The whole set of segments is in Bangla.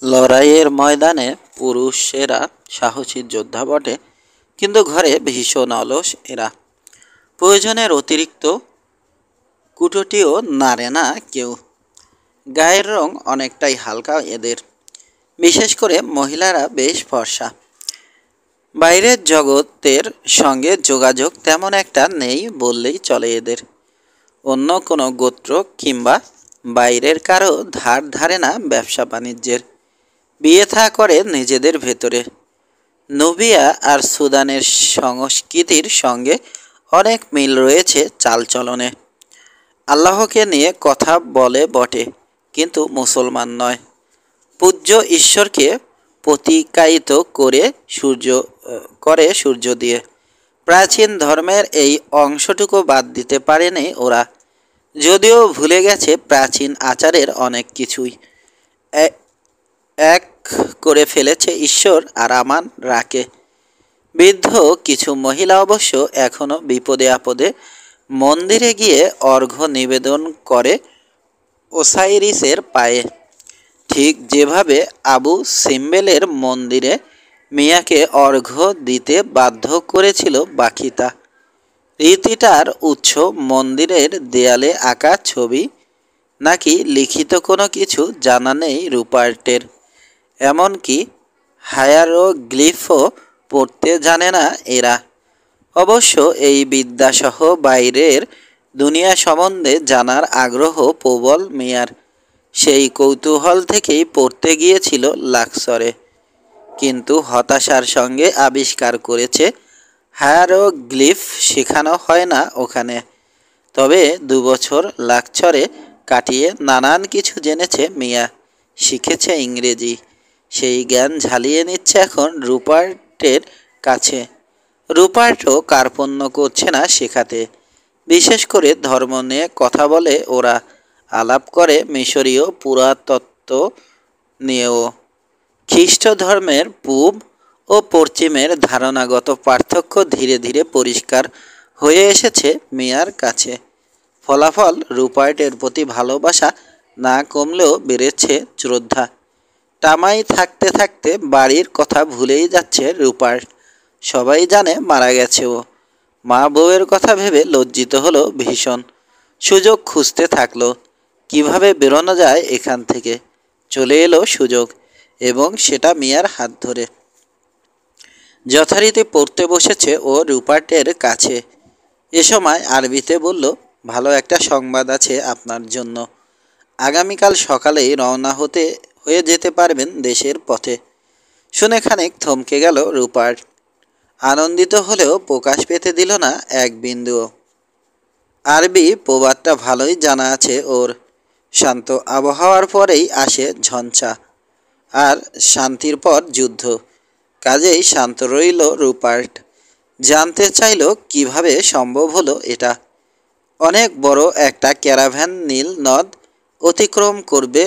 লড়াইয়ের ময়দানে পুরুষেরা সাহসী যোদ্ধা বটে, কিন্তু ঘরে ভীষণ অলস এরা। প্রয়োজনের অতিরিক্ত কুটোটিও নাড়ে না কেউ। গায়ের রং অনেকটাই হালকা এদের, বিশেষ করে মহিলারা বেশ ফর্সা। বাইরের জগতের সঙ্গে যোগাযোগ তেমন একটা নেই বললেই চলে এদের। অন্য কোনো গোত্র কিংবা বাইরের কারো ধার ধারে না ব্যবসা বাণিজ্যের। বিয়ে থা করে নিজেদের ভেতরে। নুবিয়া আর সুদানের সংস্কৃতির সঙ্গে অনেক মিল রয়েছে চালচলনে। আল্লাহকে নিয়ে কথা বলে বটে, কিন্তু মুসলমান নয়। পূজ্য ঈশ্বরকে প্রতিকায়িত করে সূর্য দিয়ে। প্রাচীন ধর্মের এই অংশটুকু বাদ দিতে পারেনি ওরা, যদিও ভুলে গেছে প্রাচীন আচারের অনেক কিছুই। এক করে ফেলেছে ঈশ্বর আর আমান রাকে। বৃদ্ধ কিছু মহিলা অবশ্য এখনো বিপদে আপদে মন্দিরে গিয়ে অর্ঘ্য নিবেদন করে ওসাইরিসের পায়ে, ঠিক যেভাবে আবু সিম্বেলের মন্দিরে মিয়াকে অর্ঘ্য দিতে বাধ্য করেছিল বাকিতা। রীতিটার উৎস মন্দিরের দেয়ালে আঁকা ছবি নাকি লিখিত কোনো কিছু জানা নেই রুপার্টের। এমনকি হায়ারোগ্লিফও পড়তে জানে না এরা। অবশ্য এই বিদ্যাসহ বাইরের দুনিয়া সম্বন্ধে জানার আগ্রহ প্রবল মিয়ার। সেই কৌতূহল থেকেই পড়তে গিয়েছিল লাক্সরে, কিন্তু হতাশার সঙ্গে আবিষ্কার করেছে হায়ারোগ্লিফ শেখানো হয় না ওখানে। তবে 2 বছর লাক্সরে কাটিয়ে নানান কিছু জেনেছে মিয়া, শিখেছে ইংরেজি। সেই জ্ঞান ঝালিয়ে নিচ্ছে এখন রুপার্টের কাছে। রুপার্টও কার্পণ্য করছে না শেখাতে। বিশেষ করে ধর্ম নিয়ে কথা বলে ওরা, আলাপ করে মিশরীয় পুরাতত্ত্ব নিয়েও। খ্রিস্ট ধর্মের পূব ও পশ্চিমের ধারণাগত পার্থক্য ধীরে ধীরে পরিষ্কার হয়ে এসেছে মিয়ার কাছে। ফলাফল, রুপার্টের প্রতি ভালোবাসা না কমলেও বেড়েছে শ্রদ্ধা। টামাই থাকতে থাকতে বাড়ির কথা ভুলেই যাচ্ছে রুপার্ট। সবাই জানে মারা গেছে ও। মা বউয়ের কথা ভেবে লজ্জিত হলো ভীষণ। সুযোগ খুঁজতে থাকলো, কিভাবে বেরোনো যায় এখান থেকে। চলে এলো সুযোগ, এবং সেটা মিয়ার হাত ধরে। যথারীতি পড়তে বসেছে ও রুপার্টের কাছে। এ সময় আরবিতে বলল, ভালো একটা সংবাদ আছে আপনার জন্য। আগামীকাল সকালেই রওনা হয়ে যেতে পারবেন দেশের পথে। শুনে খানিক থমকে গেল রুপার্ট। আনন্দিত হলেও প্রকাশ পেতে দিল না এক বিন্দুও। আরবি প্রবাদটা ভালোই জানা আছে ওর। শান্ত আবহাওয়ার পরেই আসে ঝঞ্ঝা, আর শান্তির পর যুদ্ধ। কাজেই শান্ত রইল রুপার্ট। জানতে চাইল কিভাবে সম্ভব হলো এটা। অনেক বড় একটা ক্যারাভ্যান নীল নদ অতিক্রম করবে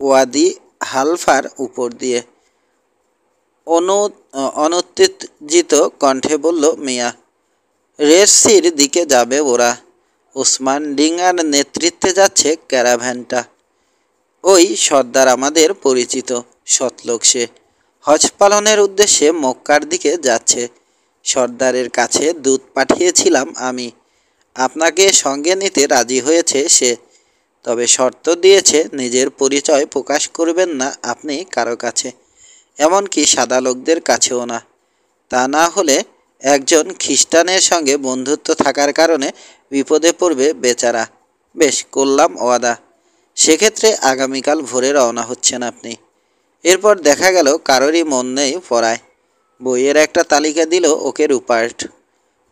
ওয়াদি হালফার উপর দিয়ে। অনুত্তেজিত কণ্ঠে বলল মিয়া। রেডসির দিকে যাবে ওরা। ওসমান ডিঙ্গার নেতৃত্বে যাচ্ছে ক্যারাভ্যানটা। ওই সর্দার আমাদের পরিচিত সৎলোক, সে হজ পালনের উদ্দেশ্যে মক্কার দিকে যাচ্ছে। সর্দারের কাছে দূত পাঠিয়েছিলাম আমি। আপনাকে সঙ্গে নিতে রাজি হয়েছে সে, তবে শর্ত দিয়েছে নিজের পরিচয় প্রকাশ করবেন না আপনি কারো কাছে, এমনকি সাদা লোকদের কাছেও না। তা না হলে একজন খ্রিস্টানের সঙ্গে বন্ধুত্ব থাকার কারণে বিপদে পড়বে বেচারা। বেশ, করলাম ওয়াদা। সেক্ষেত্রে আগামীকাল ভোরে রওনা হচ্ছেন আপনি। এরপর দেখা গেল কারোরই মন নেই পড়ায়। বইয়ের একটা তালিকা দিল ওকে রুপার্ট।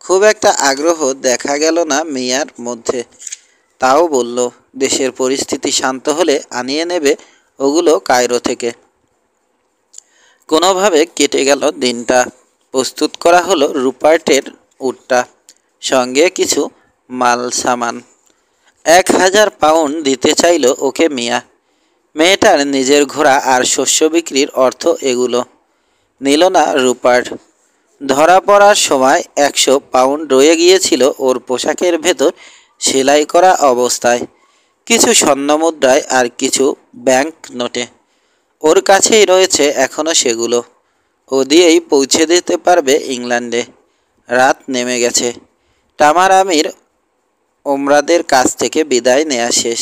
খুব একটা আগ্রহ দেখা গেল না মিয়ার মধ্যে। তাও বলল, দেশের পরিস্থিতি শান্ত হলে আনিয়ে নেবে ওগুলো কায়রো থেকে। কোনোভাবে কেটে গেল দিনটা। প্রস্তুত করা হলো রুপার্টের উটটা, সঙ্গে কিছু মাল সামান। 1000 পাউন্ড দিতে চাইল ওকে মিয়া। মেয়েটার নিজের ঘোড়া আর শস্য বিক্রির অর্থ এগুলো। নিল না রুপার্ট। ধরা পড়ার সময় 100 পাউন্ড রয়ে গিয়েছিল ওর পোশাকের ভেতর সেলাই করা অবস্থায়, কিছু স্বর্ণমুদ্রায় আর কিছু ব্যাংক নোটে। ওর কাছেই রয়েছে এখনো সেগুলো। ও দিয়েই পৌঁছে দিতে পারবে ইংল্যান্ডে। রাত নেমে গেছে। তামার আমির ওমরাদের কাছ থেকে বিদায় নেওয়া শেষ।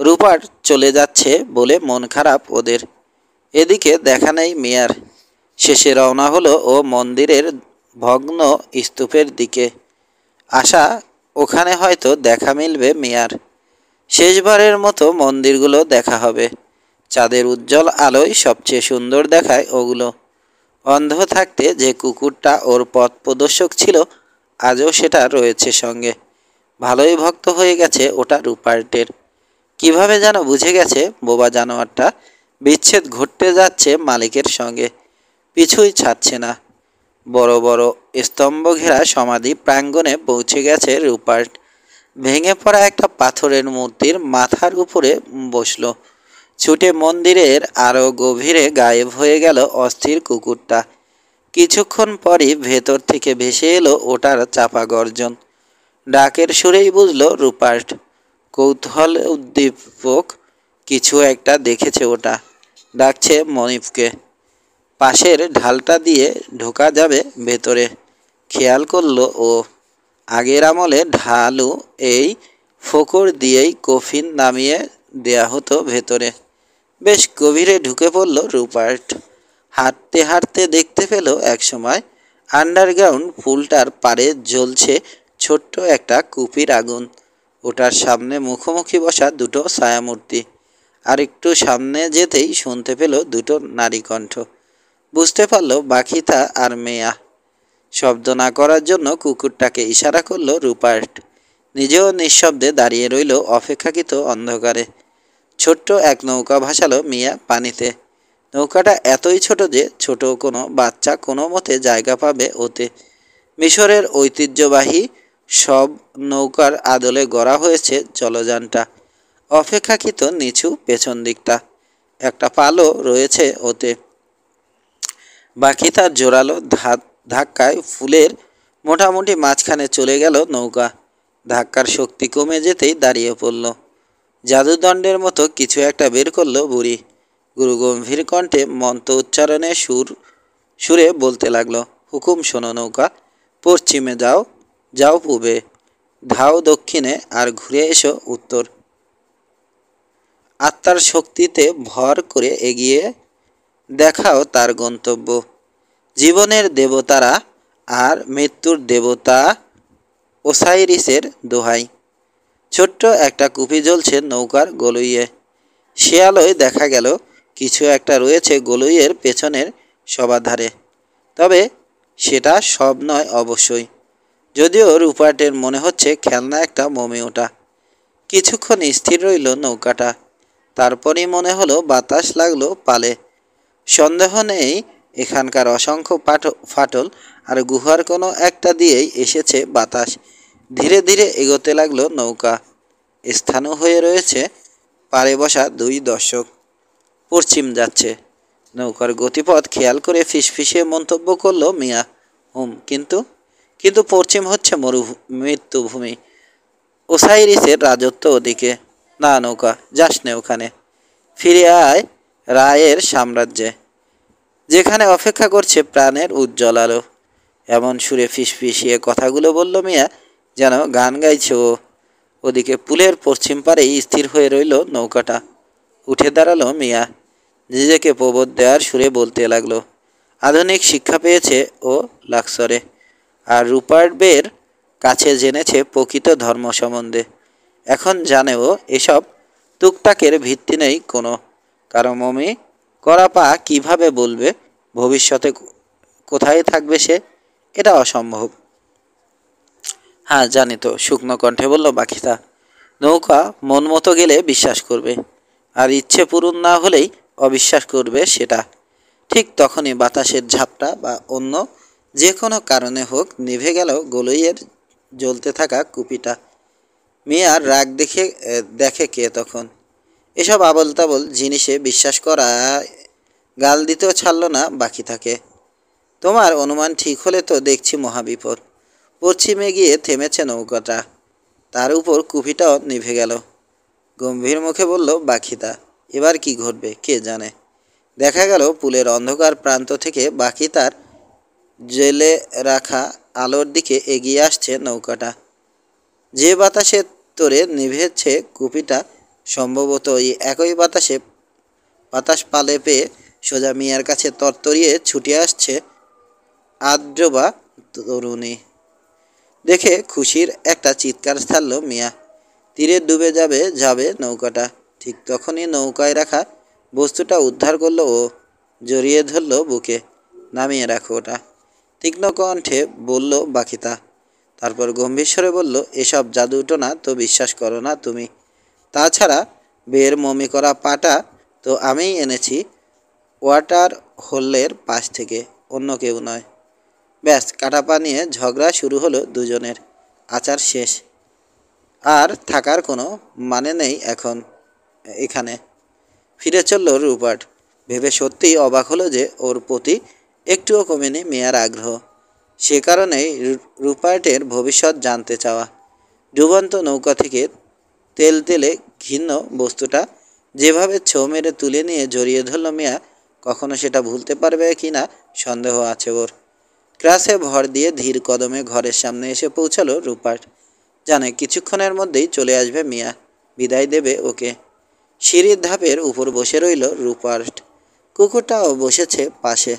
রুপার্ট চলে যাচ্ছে বলে মন খারাপ ওদের। এদিকে দেখা নেই মিয়ার। শেষে রওনা হলো ও মন্দিরের ভগ্ন স্তূপের দিকে। আশা ওখানে হয়তো দেখা মিলবে মিয়ার। শেষবারের মতো মন্দিরগুলো দেখা হবে। চাঁদের উজ্জ্বল আলোয় সবচেয়ে সুন্দর দেখায় ওগুলো। অন্ধ থাকতে যে কুকুরটা ওর পথ প্রদর্শক ছিল, আজও সেটা রয়েছে সঙ্গে। ভালোই ভক্ত হয়ে গেছে ওটা রুপার্টের। কিভাবে যেন বুঝে গেছে বোবা জানোয়ারটা বিচ্ছেদ ঘটতে যাচ্ছে মালিকের সঙ্গে। পিছুই ছাড়ছে না। বড় বড় স্তম্ভ ঘেরা সমাধি প্রাঙ্গণে পৌঁছে গেছে রুপার্ট। ভেঙে পড়া একটা পাথরের মূর্তির মাথার উপরে বসল। ছুটে মন্দিরের আরও গভীরে গায়েব হয়ে গেল অস্থির কুকুরটা। কিছুক্ষণ পরই ভেতর থেকে ভেসে এলো ওটার চাপা গর্জন। ডাকের সুরেই বুঝল রুপার্ট। কৌতূহল উদ্দীপক কিছু একটা দেখেছে ওটা। ডাকছে মনিফকে। পাশের ঢালটা দিয়ে ঢোকা যাবে ভেতরে। খেয়াল করল ও, আগের আমলে ঢালু এই ফোকর দিয়েই কফিন নামিয়ে দেয়া হতো ভেতরে। বেশ গভীরে ঢুকে পড়ল রুপার্ট। হাঁটতে হাঁটতে দেখতে পেল একসময় আন্ডারগ্রাউন্ড পুলটার পাড়ে জ্বলছে ছোট্ট একটা কুপির আগুন। ওটার সামনে মুখোমুখি বসা দুটো ছায়ামূর্তি। আর একটু সামনে যেতেই শুনতে পেল দুটো নারী কণ্ঠ। বুঝতে পারল বাকিতা আর মেয়া। শব্দ না করার জন্য কুকুরটাকে ইশারা করল রুপার্ট। নিজেও নিঃশব্দে দাঁড়িয়ে রইল অপেক্ষাকৃত অন্ধকারে। ছোট্ট এক নৌকা ভাসালো মিয়া পানিতে। নৌকাটা এতই ছোট যে ছোট কোনো বাচ্চা কোনো মতে জায়গা পাবে ওতে। মিশরের ঐতিহ্যবাহী সব নৌকার আদলে গড়া হয়েছে জলযানটা। অপেক্ষাকৃত নিচু পেছন দিকটা। একটা পালও রয়েছে ওতে। বাকি তার জোরালো ধাক্কায় ফুলের মোটামুটি মাঝখানে চলে গেল নৌকা। ধাক্কার শক্তি কমে যেতেই দাঁড়িয়ে পড়ল। জাদুদণ্ডের মতো কিছু একটা বের করল বুড়ি। গুরুগম্ভীর কণ্ঠে মন্ত্র উচ্চারণে সুরে বলতে লাগলো, হুকুম শোনো নৌকা। পশ্চিমে যাও, যাও পূবে, ধাও দক্ষিণে, আর ঘুরে এসো উত্তর। আত্মার শক্তিতে ভর করে এগিয়ে দেখাও তার গন্তব্য। জীবনের দেবতারা আর মৃত্যুর দেবতা ওসাইরিসের দোহাই। ছোট্ট একটা কুপি জ্বলছে নৌকার গলুইয়ে। সে আলোয় দেখা গেল কিছু একটা রয়েছে গলুইয়ের পেছনের সবাধারে। তবে সেটা সব নয় অবশ্যই। যদিও রুপার্টের মনে হচ্ছে খেলনা একটা মমি ওটা। কিছুক্ষণ স্থির রইল নৌকাটা। তারপরই মনে হলো বাতাস লাগলো পালে। সন্দেহ নেই এখানকার অসংখ্য ফাটল আর গুহার কোনো একটা দিয়েই এসেছে বাতাস। ধীরে ধীরে এগোতে লাগলো নৌকা। স্থানু হয়ে রয়েছে পাড়ে বসা দুই দর্শক। পশ্চিম যাচ্ছে। নৌকার গতিপথ খেয়াল করে ফিসফিসিয়ে মন্তব্য করলো মিয়া। কিন্তু কিন্তু পশ্চিম হচ্ছে মৃত্যুভূমি। ওসাইরিসের রাজত্ব ওদিকে। না নৌকা, যাস নে ওখানে। ফিরে আয় রায়ের সাম্রাজ্যে, যেখানে অপেক্ষা করছে প্রাণের উজ্জ্বল আলো। এমন সুরে ফিসফিসিয়ে কথাগুলো বলল মিয়া যেন গান গাইছে ও। ওদিকে পুলের পশ্চিম পাড়েই স্থির হয়ে রইল নৌকাটা। উঠে দাঁড়ালো মিয়া। নিজেকে প্রবোধ দেওয়ার সুরে বলতে লাগলো, আধুনিক শিক্ষা পেয়েছে ও লাক্সরে। আর রুপার্ট বের কাছে জেনেছে প্রকৃত ধর্ম সম্বন্ধে। এখন জানে ও এসব টুকটাকের ভিত্তি নেই কোনো। কারো মমি করা পা কীভাবে বলবে ভবিষ্যতে কোথায় থাকবে সে, এটা অসম্ভব। হ্যাঁ জানি তো, শুকনো কণ্ঠে বলল বাকিতা। নৌকা মন মতো গেলে বিশ্বাস করবে, আর ইচ্ছে পূরণ না হলেই অবিশ্বাস করবে সেটা। ঠিক তখনই বাতাসের ঝাপটা বা অন্য যে কোনো কারণে হোক নিভে গেল গলইয়ের জ্বলতে থাকা কুপিটা। মিয়ার রাগ দেখে কে তখন। এসব আবল তাবল জিনিসে বিশ্বাস করা গাল দিতেও ছাড়ল না বাকি থাকে। তোমার অনুমান ঠিক হলে তো দেখছি মহাবিপদ। পশ্চিমে গিয়ে থেমেছে নৌকাটা। তার উপর কুপিটাও নিভে গেল। গম্ভীর মুখে বলল বাকিতা। এবার কি ঘটবে কে জানে। দেখা গেল পুলের অন্ধকার প্রান্ত থেকে বাকি তার জেলে রাখা আলোর দিকে এগিয়ে আসছে নৌকাটা। যে বাতাসের তোরে নিভেছে কুপিটা, সম্ভবত এই একই বাতাস পালে পেয়ে সোজা মিয়ার কাছে তরতরিয়ে ছুটে আসছে আদ্রবা তরুণী। দেখে খুশির একটা চিৎকার ছাড়ল মিয়া। তীরে ডুবে যাবে নৌকাটা। ঠিক তখনই নৌকায় রাখা বস্তুটা উদ্ধার করলো ও, জড়িয়ে ধরল বুকে। নামিয়ে রাখো ওটা, তীক্ষ্ণ কণ্ঠে বলল বাকিতা। তারপর গম্ভীর স্বরে বলল, এসব জাদুটোনা তো বিশ্বাস করো না তুমি। তাছাড়া বের মমি করা পাটা তো আমিই এনেছি ওয়াটার হোলের পাশ থেকে, অন্য কেউ নয়। ব্যাস, কাটা পা নিয়ে ঝগড়া শুরু হলো দুজনের। আচার শেষ। আর থাকার কোনো মানে নেই এখন এখানে। ফিরে চলল রুপার্ট। ভেবে সত্যিই অবাক হলো যে ওর প্রতি একটুও কমেনি মেয়ার আগ্রহ। সে কারণেই রুপার্টের ভবিষ্যৎ জানতে চাওয়া। ডুবন্ত নৌকা থেকে তেলে ঘিন্ন বস্তুটা যেভাবে ছো মেরে তুলে নিয়ে জড়িয়ে ধরল মিয়া, কখনো সেটা ভুলতে পারবে কি না সন্দেহ আছে ওর। ক্রাসে ভর দিয়ে ধীর কদমে ঘরের সামনে এসে পৌঁছালো রুপার্ট। জানে কিছুক্ষণের মধ্যেই চলে আসবে মিয়া, বিদায় দেবে ওকে। সিঁড়ির ধাপের উপর বসে রইল রুপার্ট। কুকুরটাও বসেছে পাশে।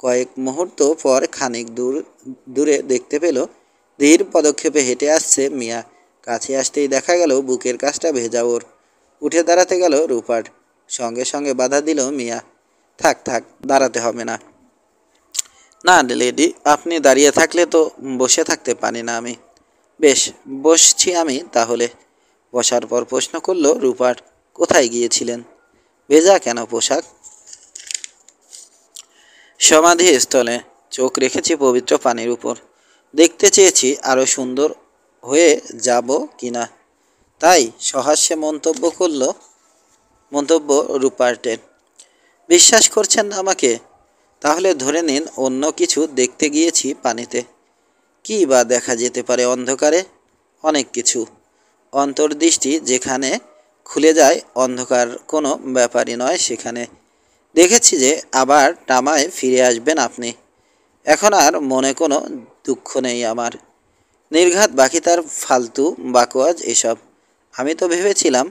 কয়েক মুহূর্ত পর খানিক দূরে দেখতে পেল ধীর পদক্ষেপে হেঁটে আসছে মিয়া। কাছে আসতেই দেখা গেল বুকের কাছটা ভেজা ওর। উঠে দাঁড়াতে গেল রুপার্ট, সঙ্গে সঙ্গে বাধা দিল মিয়া। থাক থাক, দাঁড়াতে হবে না। না লেডি, আপনি দাঁড়িয়ে থাকলে তো বসে থাকতে পারি না আমি। বেশ, বসছি আমি তাহলে। বসার পর প্রশ্ন করল রুপার্ট, কোথায় গিয়েছিলেন? ভেজা কেন পোশাক? সমাধি স্থলে। চোখ রেখেছি পবিত্র পানির উপর। দেখতে চেয়েছি আরও সুন্দর হয়ে যাব কিনা, তাই সহাস্যে মন্তব্য রুপার্টের। বিশ্বাস করছেন না আমাকে? তাহলে ধরে নিন অন্য কিছু দেখতে গিয়েছি পানিতে। কী বা দেখা যেতে পারে অন্ধকারে? অনেক কিছু। অন্তর্দৃষ্টি যেখানে খুলে যায়, অন্ধকার কোনো ব্যাপারই নয় সেখানে। দেখেছি যে আবার টামায় ফিরে আসবেন আপনি। এখন আর মনে কোনো দুঃখ নেই আমার। নির্ঘাত বাকি তার ফালতু বাকোয়াজ এসব। আমি তো ভেবেছিলাম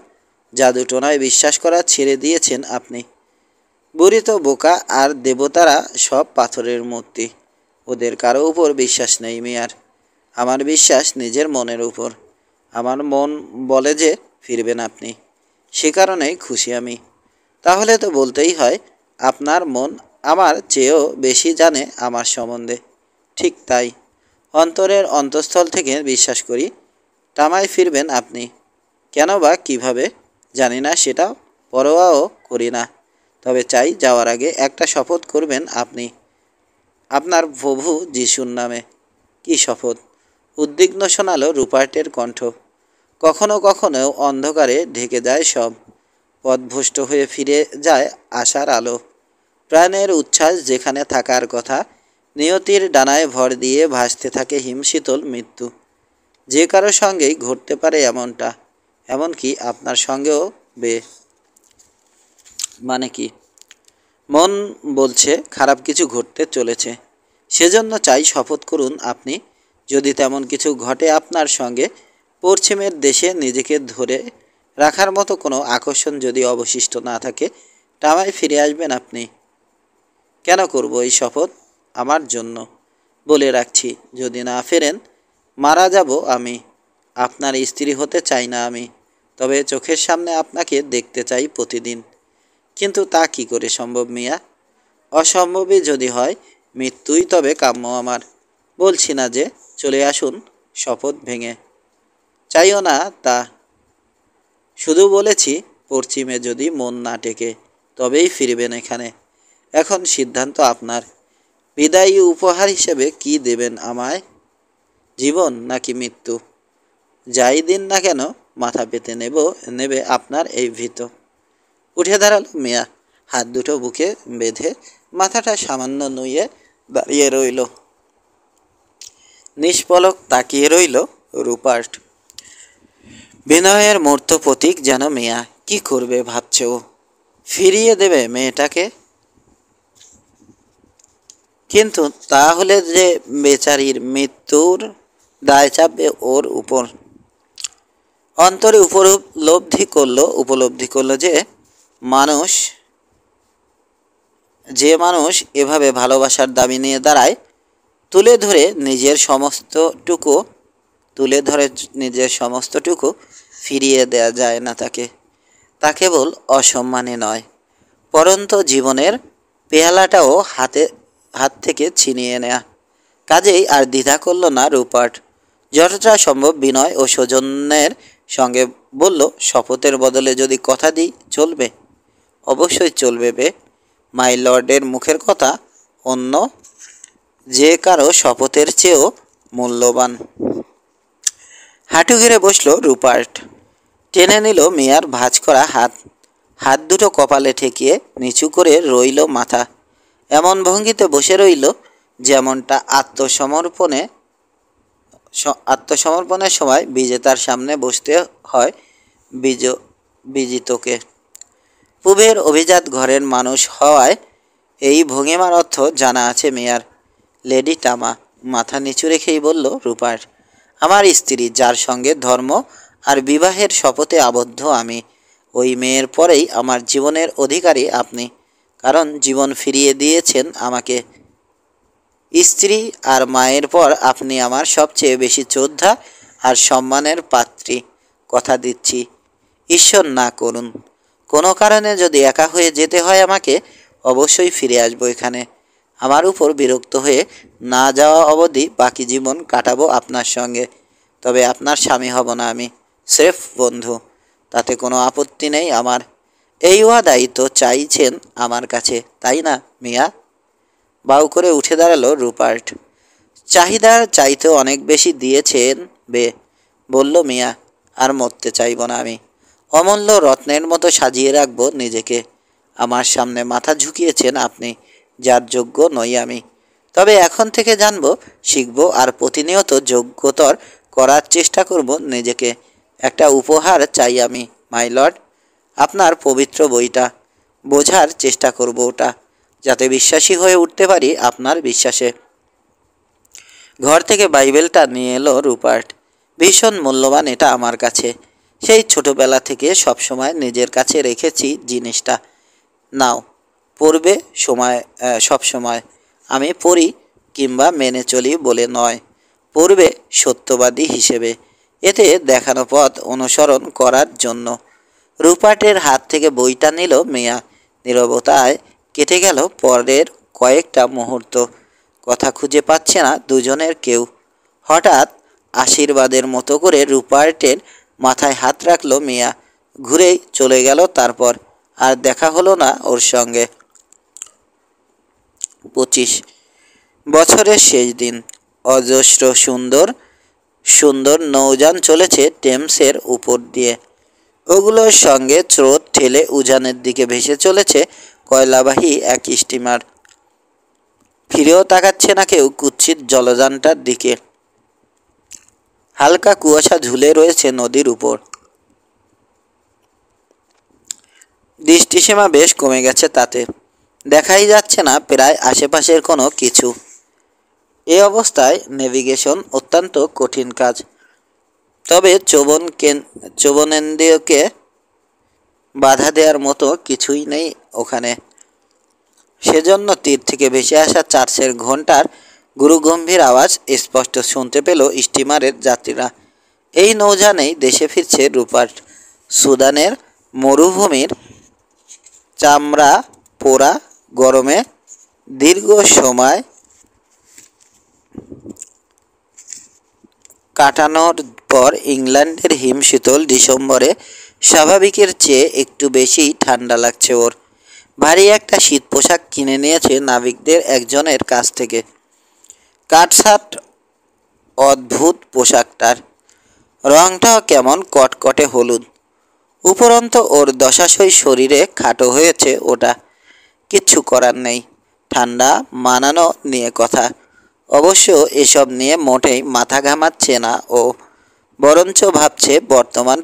জাদুটোনায় বিশ্বাস করা ছেড়ে দিয়েছেন আপনি। বুড়ি তো বোকা, আর দেবতারা সব পাথরের মূর্তি। ওদের কারো উপর বিশ্বাস নেই মিয়ার। আমার বিশ্বাস নিজের মনের উপর। আমার মন বলে যে ফিরবেন আপনি, সে কারণেই খুশি আমি। তাহলে তো বলতেই হয় আপনার মন আমার চেয়েও বেশি জানে আমার সম্বন্ধে। ঠিক তাই, অন্তরের অন্তঃস্থল থেকে বিশ্বাস করি টামায় ফিরবেন আপনি। কেন বা কীভাবে জানি না, সেটা পরোয়াও করি না। তবে চাই যাওয়ার আগে একটা শপথ করবেন আপনি, আপনার প্রভু যিশুর নামে। কি শপথ? উদ্বিগ্ন শোনালো রুপার্টের কণ্ঠ। কখনো কখনো অন্ধকারে ঢেকে যায় সব, পথভ্রষ্ট হয়ে ফিরে যায় আশার আলো। প্রাণের উচ্ছ্বাস যেখানে থাকার কথা, নিয়তির ডানায় ভর দিয়ে ভাসতে থাকে হিমশীতল মৃত্যু। যে কারো সঙ্গেই ঘটতে পারে এমনটা, এমনকি আপনার সঙ্গেও। মানে কি? মন বলছে খারাপ কিছু ঘটতে চলেছে। সেজন্য চাই শপথ করুন আপনি, যদি তেমন কিছু ঘটে আপনার সঙ্গে, পশ্চিমের দেশে নিজেকে ধরে রাখার মতো কোনো আকর্ষণ যদি অবশিষ্ট না থাকে, টামায় ফিরে আসবেন আপনি। কেন করব এই শপথ? আমার জন্য। বলে রাখছি, যদি না ফেরেন মারা যাব আমি। আপনার স্ত্রী হতে চাই না আমি, তবে চোখের সামনে আপনাকে দেখতে চাই প্রতিদিন। কিন্তু তা কি করে সম্ভব মিয়া? অসম্ভবই যদি হয়, মৃত্যুই তবে কাম্য আমার। বলছি না যে চলে আসুন শপথ ভেঙে। চাইও না তা, শুধু বলেছি পশ্চিমে যদি মন না টেকে তবেই ফিরবেন এখানে। এখন সিদ্ধান্ত আপনার। বিদায়ী উপহার হিসেবে কি দেবেন আমায়? জীবন নাকি মৃত্যু? যাই দিন না কেন, মাথা পেতে নেবে আপনার এই ভীত। উঠে দাঁড়ালো মিয়া, হাত দুটো বুকে বেঁধে মাথাটা সামান্য নুয়ে দাঁড়িয়ে রইল। নিষ্পলক তাকিয়ে রইল রুপার্ট। বিনয়ের মূর্ত প্রতীক যেন মিয়া। কি করবে ভাবছে ও? ফিরিয়ে দেবে মেয়েটাকে? কিন্তু তাহলে যে বেচারির মৃত্যুর দায় চাপবে ওর উপর। অন্তরে উপলব্ধি করলো যে মানুষ এভাবে ভালোবাসার দাবি নিয়ে দাঁড়ায়, তুলে ধরে নিজের সমস্তটুকু ফিরিয়ে দেয়া যায় না তাকে। তা কেবল অসম্মানে নয়, পরন্ত জীবনের পেয়ালাটাও হাত থেকে ছিনিয়ে নেয়া। কাজেই আর দ্বিধা করল না রুপার্ট। যতটা সম্ভব বিনয় ও সৌজন্যের সঙ্গে বলল, শপথের বদলে যদি কথা দিই চলবে? অবশ্যই চলবে বে। মাই লর্ডের মুখের কথা অন্য যে কারো শপথের চেয়েও মূল্যবান। হাঁটু গেড়ে বসল রুপার্ট। টেনে নিল মিয়ার ভাঁজ করা হাত দুটো কপালে ঠেকিয়ে নিচু করে রইল মাথা। এমন ভঙ্গিতে বসে রইল যেমনটা আত্মসমর্পণের সময় বিজেতার সামনে বসতে হয় বিজিতকে। পূবের অভিজাত ঘরের মানুষ হওয়ায় এই ভঙ্গিমার অর্থ জানা আছে মেয়ার। লেডি টামা মাথা নিচু রেখেই বলল রুপার্ট, আমার স্ত্রী, যার সঙ্গে ধর্ম আর বিবাহের শপথে আবদ্ধ আমি, ওই মেয়ের পরেই আমার জীবনের অধিকারী আপনি, কারণ জীবন ফিরিয়ে দিয়েছেন আমাকে। স্ত্রী আর মায়ের পর আপনি আমার সবচেয়ে বেশি শ্রদ্ধা আর সম্মানের পাত্রী। কথা দিচ্ছি, ঈশ্বর না করুন, কোনো কারণে যদি একা হয়ে যেতে হয় আমাকে, অবশ্যই ফিরে আসবো এখানে। আমার উপর বিরক্ত হয়ে না যাওয়া অবধি বাকি জীবন কাটাবো আপনার সঙ্গে। তবে আপনার স্বামী হব না আমি, স্রেফ বন্ধু। তাতে কোনো আপত্তি নেই আমার। এই ওয়াদাই তো চাইছেন আমার কাছে, তাই না মিয়া? বাউ করে উঠে দাঁড়ালো রুপার্ট। চাহিদার চাইতেও অনেক বেশি দিয়েছেন বে, বলল মিয়া। আর মরতে চাইব না আমি। অমূল্য রত্নের মতো সাজিয়ে রাখবো নিজেকে। আমার সামনে মাথা ঝুঁকিয়েছেন আপনি, যার যোগ্য নই আমি। তবে এখন থেকে জানবো, শিখবো আর প্রতিনিয়ত যোগ্যতর করার চেষ্টা করব নিজেকে। একটা উপহার চাই আমি মাই লর্ড, আপনার পবিত্র বইটা। বোঝার চেষ্টা করব ওটা, যাতে বিশ্বাসী হয়ে উঠতে পারি আপনার বিশ্বাসে। ঘর থেকে বাইবেলটা নিয়ে এলো রুপার্ট। ভীষণ মূল্যবান এটা আমার কাছে। সেই ছোটবেলা থেকে সবসময় নিজের কাছে রেখেছি জিনিসটা। নাও, পড়বে সব সময়। আমি পড়ি কিংবা মেনে চলি বলে নয়, পড়বে সত্যবাদী হিসেবে, এতে দেখানো পথ অনুসরণ করার জন্য। রুপার্টের হাত থেকে বইটা নিল মিয়া। নীরবতায় কেটে গেল পরের কয়েকটা মুহূর্ত। কথা খুঁজে পাচ্ছে না দুজনের কেউ। হঠাৎ আশীর্বাদের মতো করে রুপার্টের মাথায় হাত রাখল মিয়া। ঘুরেই চলে গেল। তারপর আর দেখা হলো না ওর সঙ্গে। 25 বছরের শেষ দিন। অজস্র সুন্দর সুন্দর নৌযান চলেছে টেমসের উপর দিয়ে। ওগুলোর সঙ্গে স্রোত ঠেলে উজানের দিকে ভেসে চলেছে কয়লাবাহী এক স্টিমার। ফিরেও তাকাচ্ছে না কেউ কুৎসিত জলযানটার দিকে। হালকা কুয়াশা ঝুলে রয়েছে নদীর উপর। দৃষ্টিসীমা বেশ কমে গেছে তাতে। দেখাই যাচ্ছে না প্রায় আশেপাশের কোনো কিছু। এ অবস্থায় নেভিগেশন অত্যন্ত কঠিন কাজ। তবে চোবনেন্দ্রিয়কে বাধা দেওয়ার মতো কিছুই নেই ওখানে। সেজন্য তীর থেকে ভেসে আসা চার্চের ঘণ্টার গুরুগম্ভীর আওয়াজ স্পষ্ট শুনতে পেল স্টিমারের যাত্রীরা। এই নৌযানেই দেশে ফিরছে রুপার্ট। সুদানের মরুভূমির চামড়া পোড়া গরমে দীর্ঘ সময় কাটানোর পর ইংল্যান্ডের হিমশীতল ডিসেম্বরে স্বাভাবিকের চেয়ে একটু বেশি ঠান্ডা লাগছে ওর। ভারী একটা শীত পোশাক কিনে নিয়েছে নাবিকদের একজনের কাছ থেকে। কাটছাট অদ্ভুত পোশাকটার রংটাও কেমন কটকটে হলুদ। উপরন্ত ওর দশাশই শরীরে খাটো হয়েছে ওটা। কিচ্ছু করার নেই, ঠান্ডা মানানো নিয়ে কথা। অবশ্য এসব নিয়ে মোটেই মাথা ঘামাচ্ছে না ও, বরঞ্চ ভাবছে বর্তমান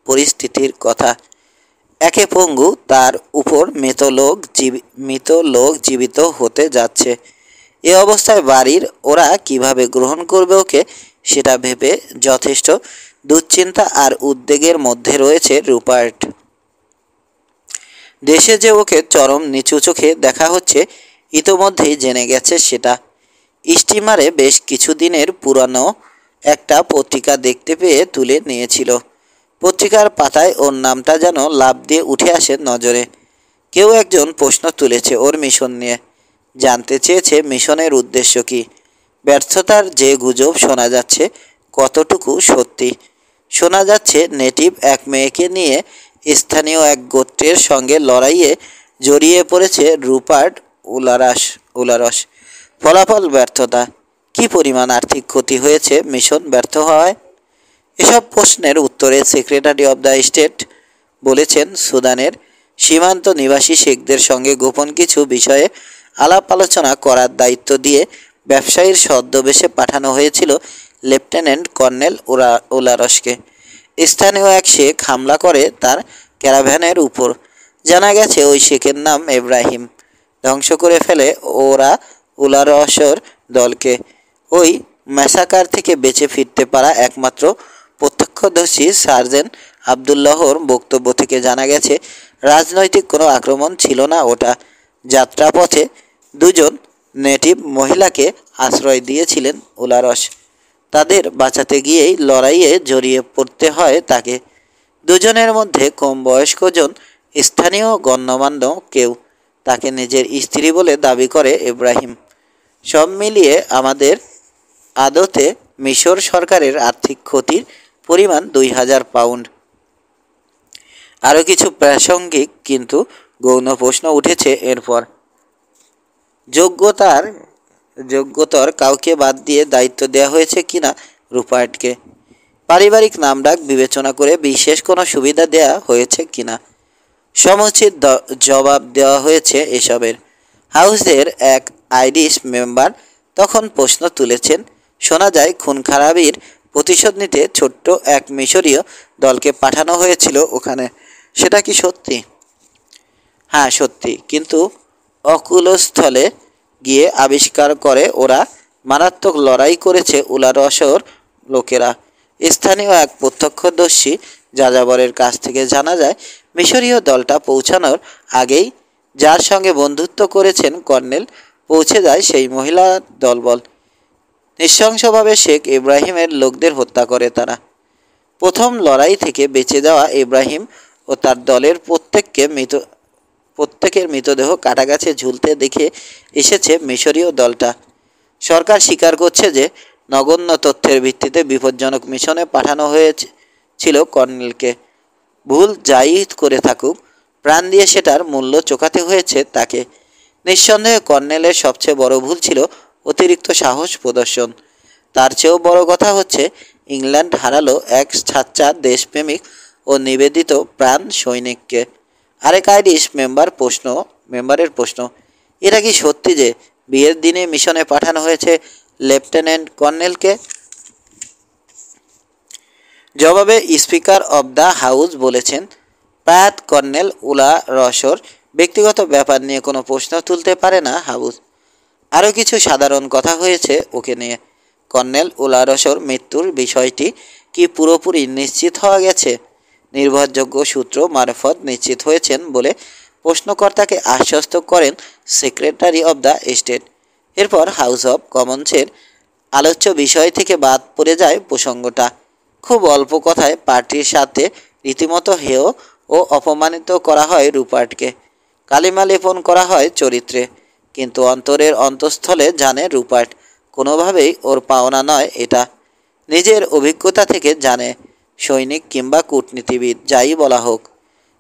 পরিস্থিতির কথা। একে পঙ্গু, তার উপর মৃত লোক জীবিত হতে যাচ্ছে। এ অবস্থায় বাড়ির ওরা কিভাবে গ্রহণ করবে ওকে সেটা ভেবে যথেষ্ট দুশ্চিন্তা আর উদ্বেগের মধ্যে রয়েছে রুপার্ট। দেশে যে ওকে চরম নিচু চোখে দেখা হচ্ছে ইতোমধ্যেই জেনে গেছে সেটা। স্টিমারে বেশ কিছুদিনের পুরানো একটা পত্রিকা দেখতে পেয়ে তুলে নিয়েছিল। পত্রিকার পাতায় ওর নামটা যেন লাফ দিয়ে উঠে আসে নজরে। কেউ একজন প্রশ্ন তুলেছে ওর মিশন নিয়ে, জানতে চেয়েছে মিশনের উদ্দেশ্য কী, ব্যর্থতার যে গুজব শোনা যাচ্ছে কতটুকু সত্যি। শোনা যাচ্ছে নেটিভ এক মেয়েকে নিয়ে স্থানীয় এক গোত্রের সঙ্গে লড়াইয়ে জড়িয়ে পড়েছে রুপার্ট উলারস। ফলাফল ব্যর্থতা। কী পরিমাণ আর্থিক ক্ষতি হয়েছে মিশন ব্যর্থ হওয়ায়? এসব প্রশ্নের উত্তরে সেক্রেটারি অব দ্য স্টেট বলেছেন সুদানের সীমান্ত নিবাসী শেখদের সঙ্গে গোপন কিছু বিষয়ে আলাপ আলোচনা করার দায়িত্ব দিয়ে ব্যবসায়ীর ছদ্মবেশে পাঠানো হয়েছিল লেফটেন্যান্ট কর্নেল উলারসকে। স্থানীয় এক শেখ হামলা করে তার ক্যারাভ্যানের উপর। জানা গেছে ওই শেখের নাম ইব্রাহিম। ধ্বংস করে ফেলে ওরা উলারসর দলকে। ওই ম্যাসাকার থেকে বেঁচে ফিরতে পারা একমাত্র প্রত্যক্ষদর্শী সার্জেন্ট আবদুল্লাহর বক্তব্য থেকে জানা গেছে রাজনৈতিক কোনো আক্রমণ ছিল না ওটা। যাত্রাপথে দুজন নেটিভ মহিলাকে আশ্রয় দিয়েছিলেন উলারস। তাদের বাঁচাতে গিয়েই লড়াইয়ে জড়িয়ে পড়তে হয় তাকে। দুজনের মধ্যে কম বয়স্কজন স্থানীয় গণ্যমান্য কেউ। তাকে নিজের স্ত্রী বলে দাবি করে ইব্রাহিম। সব মিলিয়ে আমাদের আদতে মিশর সরকারের আর্থিক ক্ষতির পরিমাণ 2000 পাউন্ড। আরও কিছু প্রাসঙ্গিক কিন্তু গৌণ প্রশ্ন উঠেছে এরপর। যোগ্যতর কাউকে বাদ দিয়ে দায়িত্ব দেওয়া হয়েছে কিনা রুপার্টকে? পারিবারিক নামডাক বিবেচনা করে বিশেষ কোনো সুবিধা দেওয়া হয়েছে কিনা? সমুচিত জবাব দেওয়া হয়েছে এসবের। হাউসের এক আইরিশ মেম্বার তখন প্রশ্ন তুলেছেন, শোনা যায় খুন খারাপির প্রতিশোধ নিতে ছোট্ট এক মিশরীয় দলকে পাঠানো হয়েছিল ওখানে, সেটা কি সত্যি? হ্যাঁ সত্যি, কিন্তু অকুলস্থলে গিয়ে আবিষ্কার করে ওরা মারাত্মক লড়াই করেছে উলারসর লোকেরা। স্থানীয় এক প্রত্যক্ষদর্শী যাযাবরের কাছ থেকে জানা যায় মিশরীয় দলটা পৌঁছানোর আগেই যার সঙ্গে বন্ধুত্ব করেছেন কর্নেল পৌঁছে যায় সেই মহিলা দলবল। নৃশংসভাবে শেখ ইব্রাহিমের লোকদের হত্যা করে তারা। প্রথম লড়াই থেকে বেঁচে যাওয়া ইব্রাহিম ও তার দলের প্রত্যেকের মৃতদেহ কাটাগাছে ঝুলতে দেখে এসেছে মিশরীয় দলটা। সরকার স্বীকার করছে যে নগণ্য তথ্যের ভিত্তিতে বিপজ্জনক মিশনে পাঠানো হয়েছিল কর্নেলকে। ভুল যাই করে থাকুক, প্রাণ দিয়ে সেটার মূল্য চোকাতে হয়েছে তাকে। নিঃসন্দেহে কর্নেলের সবচেয়ে বড় ভুল ছিল অতিরিক্ত সাহস প্রদর্শন। তার চেয়েও বড় কথা হচ্ছে ইংল্যান্ড হারালো এক সাচ্চা দেশপ্রেমিক ও নিবেদিত প্রাণ সৈনিককে। আরেক আইরিশ মেম্বারের প্রশ্ন, এটা কি সত্যি যে বিয়ের দিনে মিশনে পাঠানো হয়েছে লেফটেন্যান্ট কর্নেলকে? জবাবে স্পিকার অব দ্য হাউস বলেছেন, প্রয়াত কর্নেল উলারসর ব্যক্তিগত ব্যাপার নিয়ে কোনো প্রশ্ন তুলতে পারে না হাউস। আরও কিছু সাধারণ কথা হয়েছে ওকে নিয়ে। কর্নেল উলারসর মৃত্যুর বিষয়টি কি পুরোপুরি নিশ্চিত হওয়া গেছে? নির্ভরযোগ্য সূত্র মারফত নিশ্চিত হয়েছেন বলে প্রশ্নকর্তাকে আশ্বস্ত করেন সেক্রেটারি অব দ্য স্টেট। এরপর হাউস অব কমন্সের আলোচ্য বিষয় থেকে বাদ পড়ে যায় প্রসঙ্গটা। খুব অল্প কথায় পার্টির সাথে রীতিমতো হেয় ও অপমানিত করা হয় রুপার্টকে। কালিমা লেপন করা হয় চরিত্রে, কিন্তু অন্তরের অন্তঃস্থলে জানে রুপার্ট কোনোভাবেই ওর পাওনা নয় এটা। নিজের অভিজ্ঞতা থেকে জানে, সৈনিক কিংবা কূটনীতিবিদ যাই বলা হোক,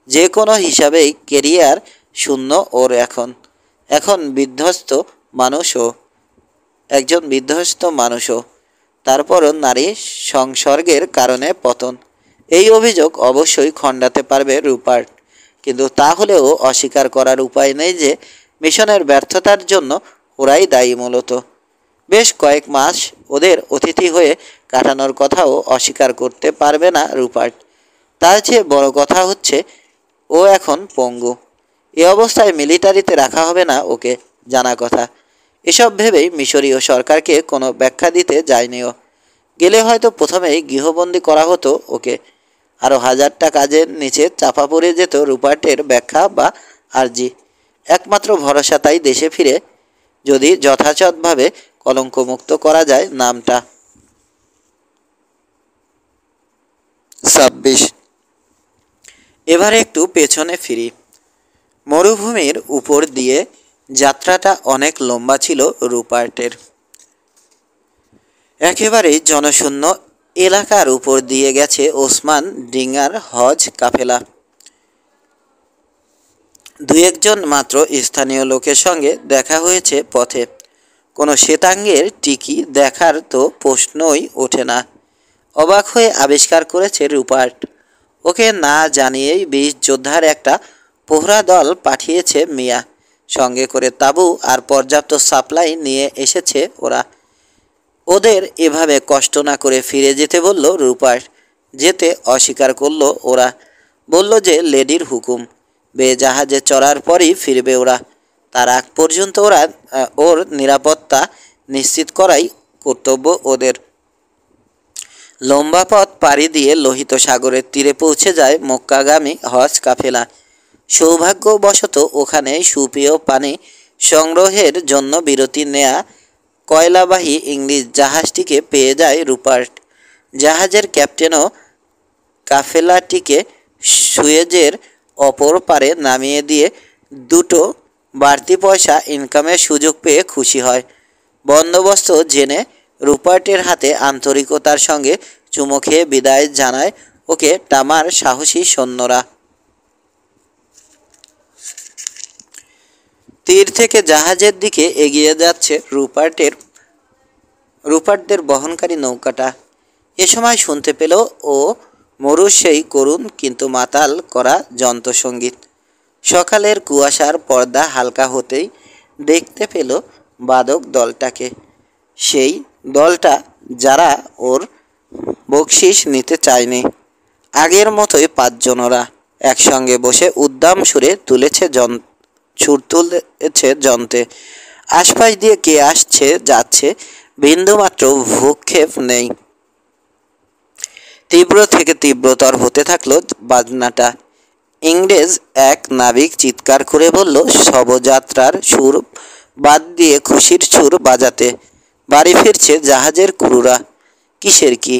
যে কোনো হিসাবেই কেরিয়ার শূন্য ওর। এখন একজন বিধ্বস্ত মানুষও। তারপরও নারী সংসর্গের কারণে পতন। এই অভিযোগ অবশ্যই খণ্ডাতে পারবে রুপার্ট, কিন্তু তাহলেও অস্বীকার করার উপায় নেই যে মিশনের ব্যর্থতার জন্য ওরাই দায়ী মূলত। বেশ কয়েক মাস ওদের অতিথি হয়ে কাটানোর কথাও অস্বীকার করতে পারবে না রুপার্ট। তার চেয়ে বড় কথা হচ্ছে ও এখন পঙ্গু। এ অবস্থায় মিলিটারিতে রাখা হবে না ওকে, জানা কথা। এসব ভেবেই মিশরীয় সরকারকে কোনো ব্যাখ্যা দিতে যায়নিও। গেলে হয়তো প্রথমেই গৃহবন্দী করা হতো ওকে। আরও হাজারটা কাজের নিচে চাপা পড়ে যেত রুপার্টের ব্যাখ্যা বা আর্জি। একমাত্র ভরসা তাই দেশে ফিরে যদি যথাযথভাবে কলঙ্কমুক্ত করা যায় নামটা। 26। এবারে একটু পেছনে ফিরি। মরুভূমির উপর দিয়ে যাত্রাটা অনেক লম্বা ছিল রুপার্টের। একেবারেই জনশূন্য এলাকার উপর দিয়ে গেছে ওসমান ডিঙ্গার হজ কাফেলা। দু একজন মাত্র স্থানীয় লোকের সঙ্গে দেখা হয়েছে পথে। কোনো শ্বেতাঙ্গের টিকি দেখার তো প্রশ্নই ওঠে না। অবাক হয়ে আবিষ্কার করেছে রুপার্ট, ওকে না জানিয়েই 20 যোদ্ধার একটা প্রহরা দল পাঠিয়েছে মিয়া। সঙ্গে করে তাঁবু আর পর্যাপ্ত সাপ্লাই নিয়ে এসেছে ওরা। ওদের এভাবে কষ্ট না করে ফিরে যেতে বলল রুপার্ট। যেতে অস্বীকার করলো ওরা। বলল যে লেডির হুকুম, জাহাজে চড়ার পরই ফিরবে ওরা। তার আগ পর্যন্ত ওর নিরাপত্তা নিশ্চিত করাই কর্তব্য ওদের। লম্বা পথ পাড়ি দিয়ে লোহিত সাগরের তীরে পৌঁছে যায় মক্কাগামী হজ কাফেলা। সৌভাগ্যবশত ওখানে সুপেয় পানি সংগ্রহের জন্য বিরতি নেয়া কয়লাবাহী ইংলিশ জাহাজটিকে পেয়ে যায় রুপার্ট। জাহাজের ক্যাপ্টেনও কাফেলাটিকে সুয়েজের অপর পারে নামিয়ে দিয়ে দুটো বাড়তি পয়সা ইনকামের সুযোগ পেয়ে খুশি হয়। বন্দোবস্ত জেনে রুপার্টের হাতে আন্তরিকতার সঙ্গে চুমো খেয়ে বিদায় জানায় ওকে টামার সাহসী সৈন্যরা। তীর থেকে জাহাজের দিকে এগিয়ে যাচ্ছে রুপার্টদের বহনকারী নৌকাটা। এ সময় শুনতে পেল ও মরুর সেই করুণ কিন্তু মাতাল করা যন্ত্রসঙ্গীত। সকালের কুয়াশার পর্দা হালকা হতেই দেখতে পেল বাদক দলটাকে। সেই দলটা যারা ওর বকশিস নিতে চায়নি। আগের মতোই 5 জন ওরা একসঙ্গে বসে উদ্দাম সুরে সুর তুলেছে যন্ত্রে। আশপাশ দিয়ে কে আসছে যাচ্ছে বিন্দুমাত্র ভূক্ষেপ নেই। তীব্র থেকে তীব্রতর হতে থাকলো বাজনাটা। ইংরেজ এক নাবিক চিৎকার করে বলল, শবযাত্রার সুর বাদ দিয়ে খুশির সুর বাজাতে। বাড়ি ফিরছে জাহাজের ক্রুরা। কিসের কি?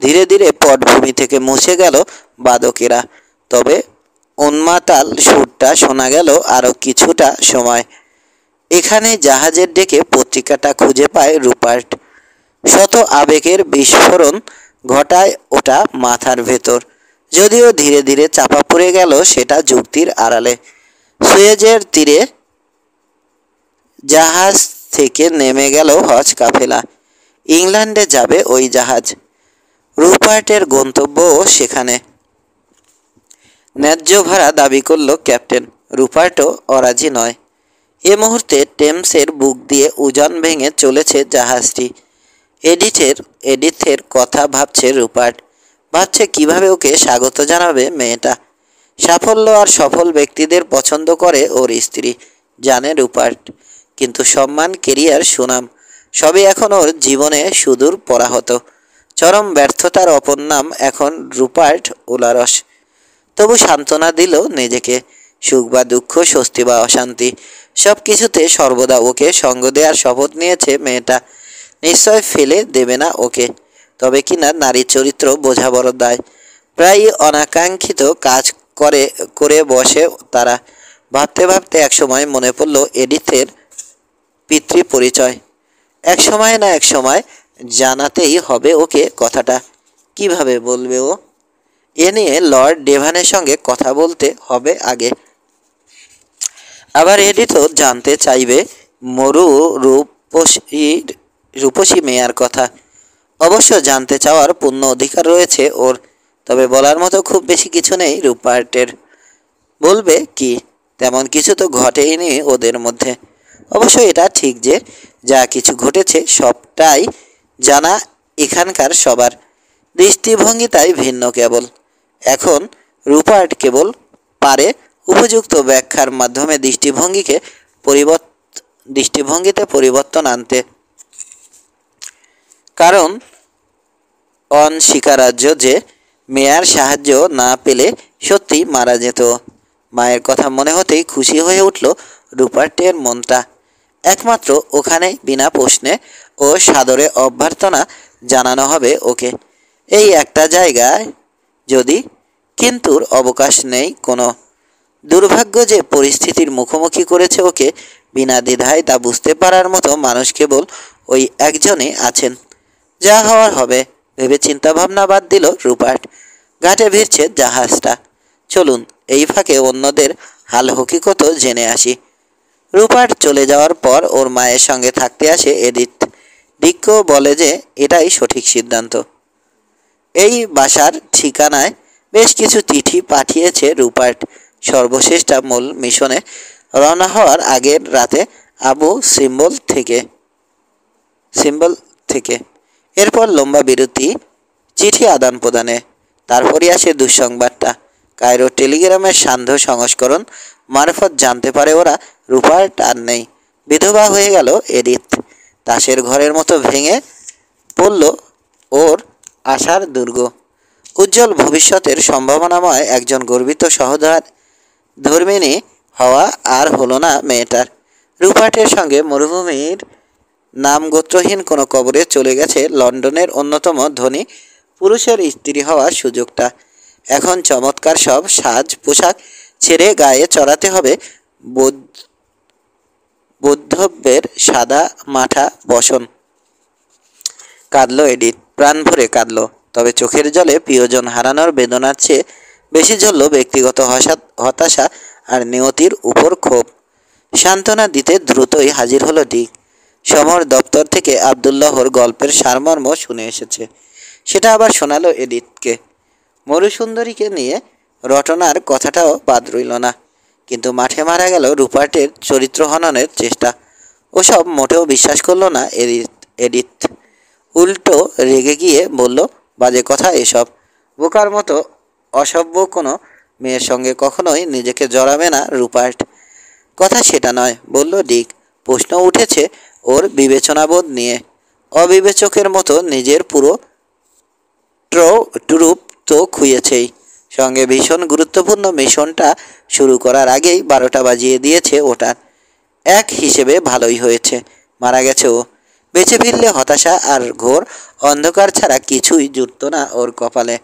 ধীরে ধীরে পটভূমি থেকে মুছে গেল বাদকেরা। তবে উন্মাতাল সুরটা শোনা গেল আরও কিছুটা সময়। এখানে জাহাজের ডেকে পত্রিকাটা খুঁজে পায় রুপার্ট। শত আবেগের বিস্ফোরণ ঘটায় ওটা মাথার ভেতর। যদিও ধীরে ধীরে চাপা পড়ে গেল সেটা যুক্তির আড়ালে। সুয়েজের তীরে জাহাজ থেকে নেমে গেল হজ কাফেলা। ইংল্যান্ডে যাবে ওই জাহাজ। রুপার্টের গন্তব্যও সেখানে। ন্যায্য ভাড়া দাবি করল ক্যাপ্টেন। রুপার্টও অরাজি নয়। এ মুহূর্তে টেমসের বুক দিয়ে উজান ভেঙে চলেছে জাহাজটি। এডিথের কথা ভাবছে রুপার্ট। ভাবছে কিভাবে ওকে স্বাগত জানাবে মেয়েটা। সাফল্য আর সফল ব্যক্তিদের পছন্দ করে ওর স্ত্রী, জানে রুপার্ট। কিন্তু সম্মান, কেরিয়ার, সুনাম সবই এখন ওর জীবনে সুদূর পরাহত। চরম ব্যর্থতার অপর নাম এখন রুপার্ট উলারস। তবু সান্ত্বনা দিল নিজেকে। সুখ বা দুঃখ, স্বস্তি বা অশান্তি, সব কিছুতে সর্বদা ওকে সঙ্গ দেওয়ার শপথ নিয়েছে মেয়েটা। নিশ্চয় ফেলে দেবে না ওকে। তবে কিনা নারী চরিত্র বোঝা বড় দায়। প্রায় অনাকাঙ্ক্ষিত কাজ করে বসে তারা। ভাবতে ভাবতে একসময় মনে পড়ল এডিথের পিতৃ পরিচয়। এক সময় না এক সময় জানাতেই হবে ওকে কথাটা। কিভাবে বলবে ও? এ নিয়ে লর্ড ডেভানের সঙ্গে কথা বলতে হবে আগে। আবার এডিথও জানতে চাইবে মরু রূপসী মেয়ার কথা। অবশ্য জানতে চাওয়ার পূর্ণ অধিকার রয়েছে ওর। তবে বলার মতো খুব বেশি কিছু নেই রুপার্টের। বলবে কি? তেমন কিছু তো ঘটেইনি ওদের মধ্যে। অবশ্য এটা ঠিক যে যা কিছু ঘটেছে সবটাই জানা এখানকার সবার। দৃষ্টিভঙ্গি তাই ভিন্ন কেবল। এখন রুপার্ট কেবল পারে উপযুক্ত ব্যাখ্যার মাধ্যমে দৃষ্টিভঙ্গিকে দৃষ্টিভঙ্গিতে পরিবর্তন আনতে। কারণ অনস্বীকার্য যে মেয়ার সাহায্য না পেলে সত্যি মারা যেত। মায়ের কথা মনে হতেই খুশি হয়ে উঠল রুপার্টের মনটা। একমাত্র ওখানে বিনা প্রশ্নে ও সাদরে অভ্যর্থনা জানানো হবে ওকে। এই একটা জায়গায় যদি, কিন্তু অবকাশ নেই কোনো। দুর্ভাগ্য যে পরিস্থিতির মুখোমুখি করেছে ওকে বিনা দ্বিধায় তা বুঝতে পারার মতো মানুষ কেবল ওই একজনই আছেন। যা হওয়ার হবে ভেবে চিন্তাভাবনা বাদ দিল রুপার্ট। ঘাটে ভিড়ছে জাহাজটা। চলুন এই ফাঁকে অন্যদের হাল হকিকত জেনে আসি। রুপার্ট চলে যাওয়ার পর ওর মায়ের সঙ্গে থাকতে আসে এডিথ। ডিকও বলে যে এটাই সঠিক সিদ্ধান্ত। এই বাসার ঠিকানায় বেশ কিছু চিঠি পাঠিয়েছে রুপার্ট সর্বশেষটা মূল মিশনে রওনা হওয়ার আগের রাতে আবু সিম্বল থেকে। এরপর লম্বা বিরতি, চিঠি আদান প্রদানে। তারপরই আসে দুঃসংবাদটা। কায়রো টেলিগ্রামের সান্ধ্য সংস্করণ মারফত জানতে পারে ওরা রুপার্ট আর নেই। বিধবা হয়ে গেল এডিথ। তাসের ঘরের মতো ভেঙে পড়ল ওর আশার দুর্গ। উজ্জ্বল ভবিষ্যতের সম্ভাবনাময় একজন গর্বিত ধর্মিণী হওয়া আর হলো না মেয়েটার। রুপার্টের সঙ্গে মরুভূমির নামগোত্রহীন কোনো কবরে চলে গেছে লন্ডনের অন্যতম ধনী পুরুষের স্ত্রী হওয়ার সুযোগটা। এখন চমৎকার সব সাজ পোশাক ছেড়ে গায়ে চড়াতে হবে বৌদ্ধব্যের সাদা মাঠা বসন। কাঁদল এডিথ, প্রাণ ভরে কাঁদল। তবে চোখের জলে প্রিয়জন হারানোর বেদনার চেয়ে বেশি ঝরল ব্যক্তিগত হতাশা আর নিয়তির উপর ক্ষোভ। সান্ত্বনা দিতে দ্রুতই হাজির হলো ডিক। সমর দপ্তর থেকে আবদুল্লাহর গল্পের সারমর্ম শুনে এসেছে। সেটা আবার শোনালো এডিথকে। মরুসুন্দরীকে নিয়ে রটনার কথাটাও বাদ রইল না। কিন্তু মাঠে মারা গেল রুপার্টের চরিত্র হননের চেষ্টা। ওসব মোটেও বিশ্বাস করল না এডিথ। উল্টো রেগে গিয়ে বলল, বাজে কথা এসব। বোকার মতো অসভ্য কোনো মেয়ের সঙ্গে কখনোই নিজেকে জড়াবে না রুপার্ট। কথা সেটা নয়, বলল ডিক। প্রশ্ন উঠেছে ওর বিবেচনাবোধ নিয়ে। অবিবেচকের মতো নিজের পুরো ট্রুপ তো খুইয়েছেই, সঙ্গে ভীষণ গুরুত্বপূর্ণ মিশনটা শুরু করার আগেই 12টা বাজিয়ে দিয়েছে ওটার। এক হিসেবে ভালোই হয়েছে মারা গেছে ও। বেঁচে ফিরলে হতাশা আর ঘোর অন্ধকার ছাড়া কিছুই জুটত না ওর কপালে।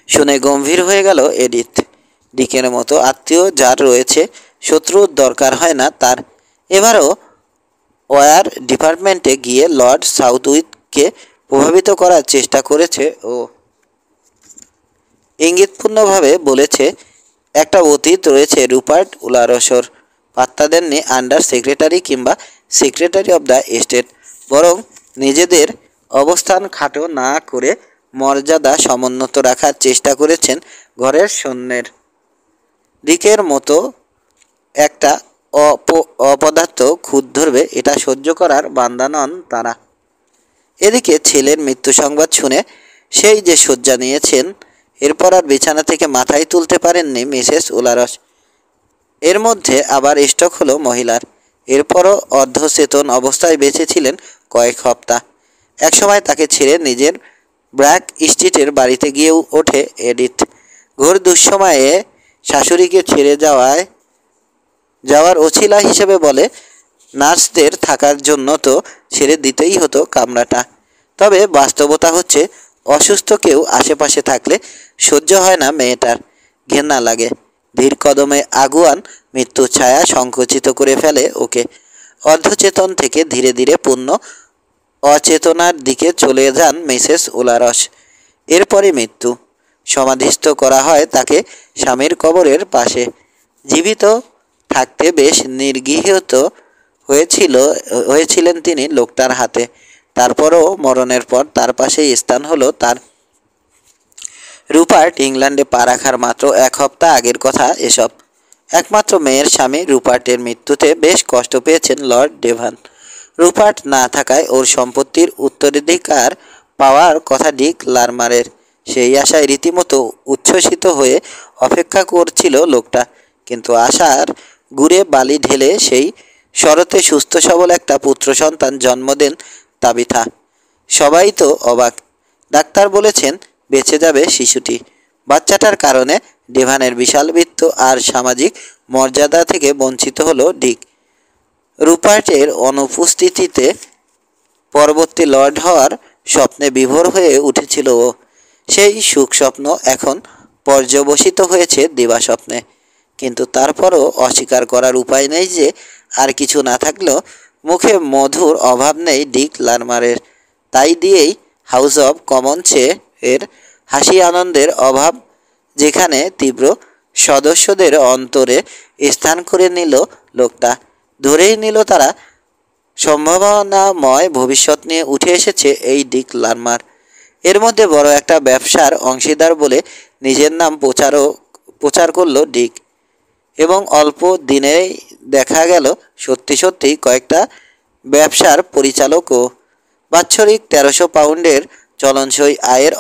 শুনে গম্ভীর হয়ে গেল এডিথ। ডিকের মতো আত্মীয় যার রয়েছে, শত্রুর দরকার হয় না তার। এবারও ওয়ার ডিপার্টমেন্টে গিয়ে লর্ড সাউথউইককে প্রভাবিত করার চেষ্টা করেছে ও। ইঙ্গিতপূর্ণভাবে বলেছে একটা অতীত রয়েছে রুপার্ট উলারসর। পাত্তা দেননি আন্ডার সেক্রেটারি কিংবা সেক্রেটারি অব দ্য স্টেট, বরং নিজেদের অবস্থান খাটো না করে মর্যাদা সমুন্নত রাখার চেষ্টা করেছেন ঘরের সৈন্যের। দিকের মতো একটা অপদার্থ খুদ ধরবে এটা সহ্য করার বান্দা নন তারা। এদিকে ছেলের মৃত্যু সংবাদ শুনে সেই যে শয্যা নিয়েছেন, এরপর আর বিছানা থেকে মাথায় তুলতে পারেননি মিসেস উলারস। এর মধ্যে আবার স্ট্রোক হলো মহিলার। এরপরও অর্ধচেতন অবস্থায় বেঁচে ছিলেন কয়েক সপ্তাহ। একসময় তাকে ছেড়ে নিজের ব্র্যাক স্ট্রিটের বাড়িতে গিয়ে ওঠে এডিথ। ঘোর দুঃসময়ে শাশুড়িকে ছেড়ে যাওয়ার অছিলা হিসেবে বলে, নার্সদের থাকার জন্য তো ছেড়ে দিতেই হতো কামরাটা। তবে বাস্তবতা হচ্ছে অসুস্থ কেউ আশেপাশে থাকলে সহ্য হয় না মেয়েটার, ঘেন্না লাগে। ধীর কদমে আগুয়ান মৃত্যু ছায়া সংকুচিত করে ফেলে ওকে। অর্ধচেতন থেকে ধীরে ধীরে পূর্ণ অচেতনার দিকে চলে যান মিসেস উলারস। এরপরে মৃত্যু। সমাধিস্থ করা হয় তাকে স্বামীর কবরের পাশে। জীবিত থাকতে বেশ নিগৃহীত হয়েছিলেন তিনি লোকটার হাতে। তারপরও মরণের পর তার পাশেই স্থান হলো তার। রুপার্ট ইংল্যান্ডে পা রাখার মাত্র 1 সপ্তাহ আগের কথা এসব। একমাত্র মেয়ের স্বামী রুপার্টের মৃত্যুতে বেশ কষ্ট পেয়েছেন লর্ড ডেভান। রুপার্ট না থাকায় ওর সম্পত্তির উত্তরাধিকার পাওয়ার কথা ডিক লারমারের। সেই আশায় রীতিমতো উচ্ছ্বসিত হয়ে অপেক্ষা করছিল লোকটা। কিন্তু আশার গুড়ে বালি ঢেলে সেই শরতে সুস্থ সবল একটা পুত্র সন্তান জন্ম দেন তাবিথা। সবাই তো অবাক। ডাক্তার বলেছেন বেঁচে যাবে শিশুটি। বাচ্চাটার কারণে ডেভানের বিশাল বৃত্ত আর সামাজিক মর্যাদা থেকে বঞ্চিত হলো ডিক। রুপার্টের অনুপস্থিতিতে পরবর্তী লর্ড হওয়ার স্বপ্নে বিভোর হয়ে উঠেছিল ও। সেই সুখ স্বপ্ন এখন পর্যবসিত হয়েছে দিবাস্বপ্নে। কিন্তু তারপরও অস্বীকার করার উপায় নেই যে আর কিছু না থাকলেও মুখে মধুর অভাব নেই ডিক লারমারের। তাই দিয়েই হাউস অব কমন্সে এর হাসি আনন্দের অভাব যেখানে তীব্র সদস্যদের অন্তরে স্থান করে নিল লোকটা। ধরেই নিল তারা সম্ভাবনাময় ভবিষ্যৎ নিয়ে উঠে এসেছে এই ডিক লারমার। এর মধ্যে বড় একটা ব্যবসার অংশীদার বলে নিজের নাম প্রচার করল ডিক। এবং অল্প দিনেই দেখা গেল সত্যি সত্যি কয়েকটা ব্যবসার পরিচালকও। বাৎসরিক 1300 পাউন্ডের চলনসই আয়ের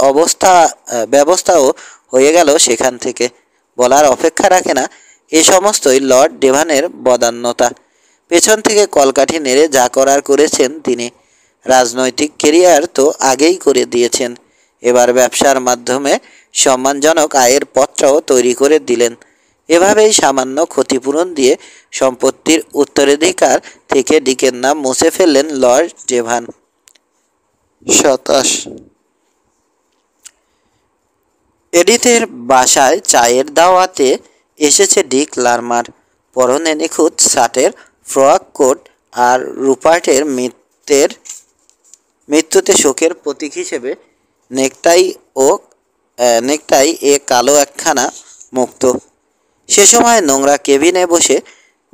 ব্যবস্থাও হয়ে গেল সেখান থেকে। বলার অপেক্ষা রাখে না এ সমস্তই লর্ড ডেভানের বদান্যতা। পেছন থেকে কলকাঠি নেড়ে যা করার করেছেন তিনি। রাজনৈতিক কেরিয়ার তো আগেই করে দিয়েছেন, এবার ব্যবসার মাধ্যমে সম্মানজনক আয়ের পথটাও তৈরি করে দিলেন। এভাবেই সামান্য ক্ষতিপূরণ দিয়ে সম্পত্তির উত্তরাধিকার থেকে ডিকের নাম মুছে ফেললেন লর্ড ডেভান। 27 এডিথের বাসায় চায়ের দাওয়াতে এসেছে ডিক লারমার। পরনে নিখুঁত শার্টের ফ্রক কোট আর রুপার্টের মৃত্যুতে শোকের প্রতীক হিসেবে নেকটাই এ কালো একখানা মুক্ত। সে সময় নোংরা কেবিনে বসে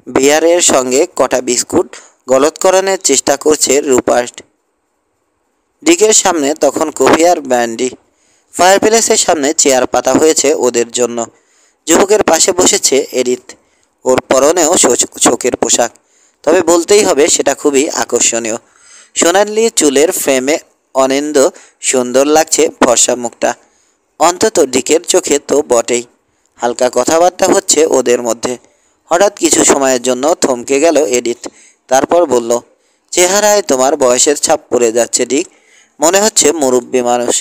বিয়ারের সঙ্গে কটা বিস্কুট গলৎকরণের চেষ্টা করছে রুপার্ট। ডিকের সামনে তখন কফি আর ব্যান্ডি। ফায়ারপ্লেসের সামনে চেয়ার পাতা হয়েছে ওদের জন্য। যুবকের পাশে বসেছে এডিথ। ওর পরনেও শোকের পোশাক, তবে বলতেই হবে সেটা খুবই আকর্ষণীয়। সোনালি চুলের ফ্রেমে অনিন্দ সুন্দর লাগছে ফর্সা মুখটা। অন্তত ডিকের চোখে তো বটেই। হালকা কথাবার্তা হচ্ছে ওদের মধ্যে। হঠাৎ কিছু সময়ের জন্য থমকে গেল এডিথ। তারপর বলল, চেহারায় তোমার বয়সের ছাপ পড়ে যাচ্ছে ডিক। মনে হচ্ছে মুরব্বী মানুষ।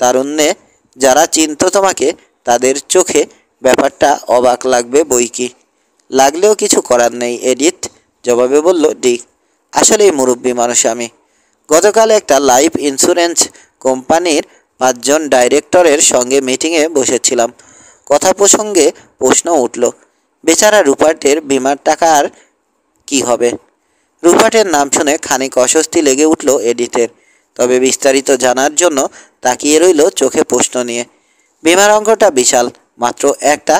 তারুণ্যে যারা চিনত তোমাকে তাদের চোখে ব্যাপারটা অবাক লাগবে বই কি। লাগলেও কিছু করার নেই এডিথ, জবাবে বলল ডিক। আসলেই মুরব্বী মানুষ আমি। গতকাল একটা লাইফ ইন্স্যুরেন্স কোম্পানির 5 জন ডাইরেক্টরের সঙ্গে মিটিংয়ে বসেছিলাম। কথা প্রসঙ্গে প্রশ্ন উঠল, বেচারা রুপার্টের বিমার টাকা আর কী হবে। রুপার্টের নাম শুনে খানিক অস্বস্তি লেগে উঠল এডিথের। তবে বিস্তারিত জানার জন্য তাকিয়ে রইল চোখে প্রশ্ন নিয়ে। বিমার অঙ্কটা বিশাল। মাত্র একটা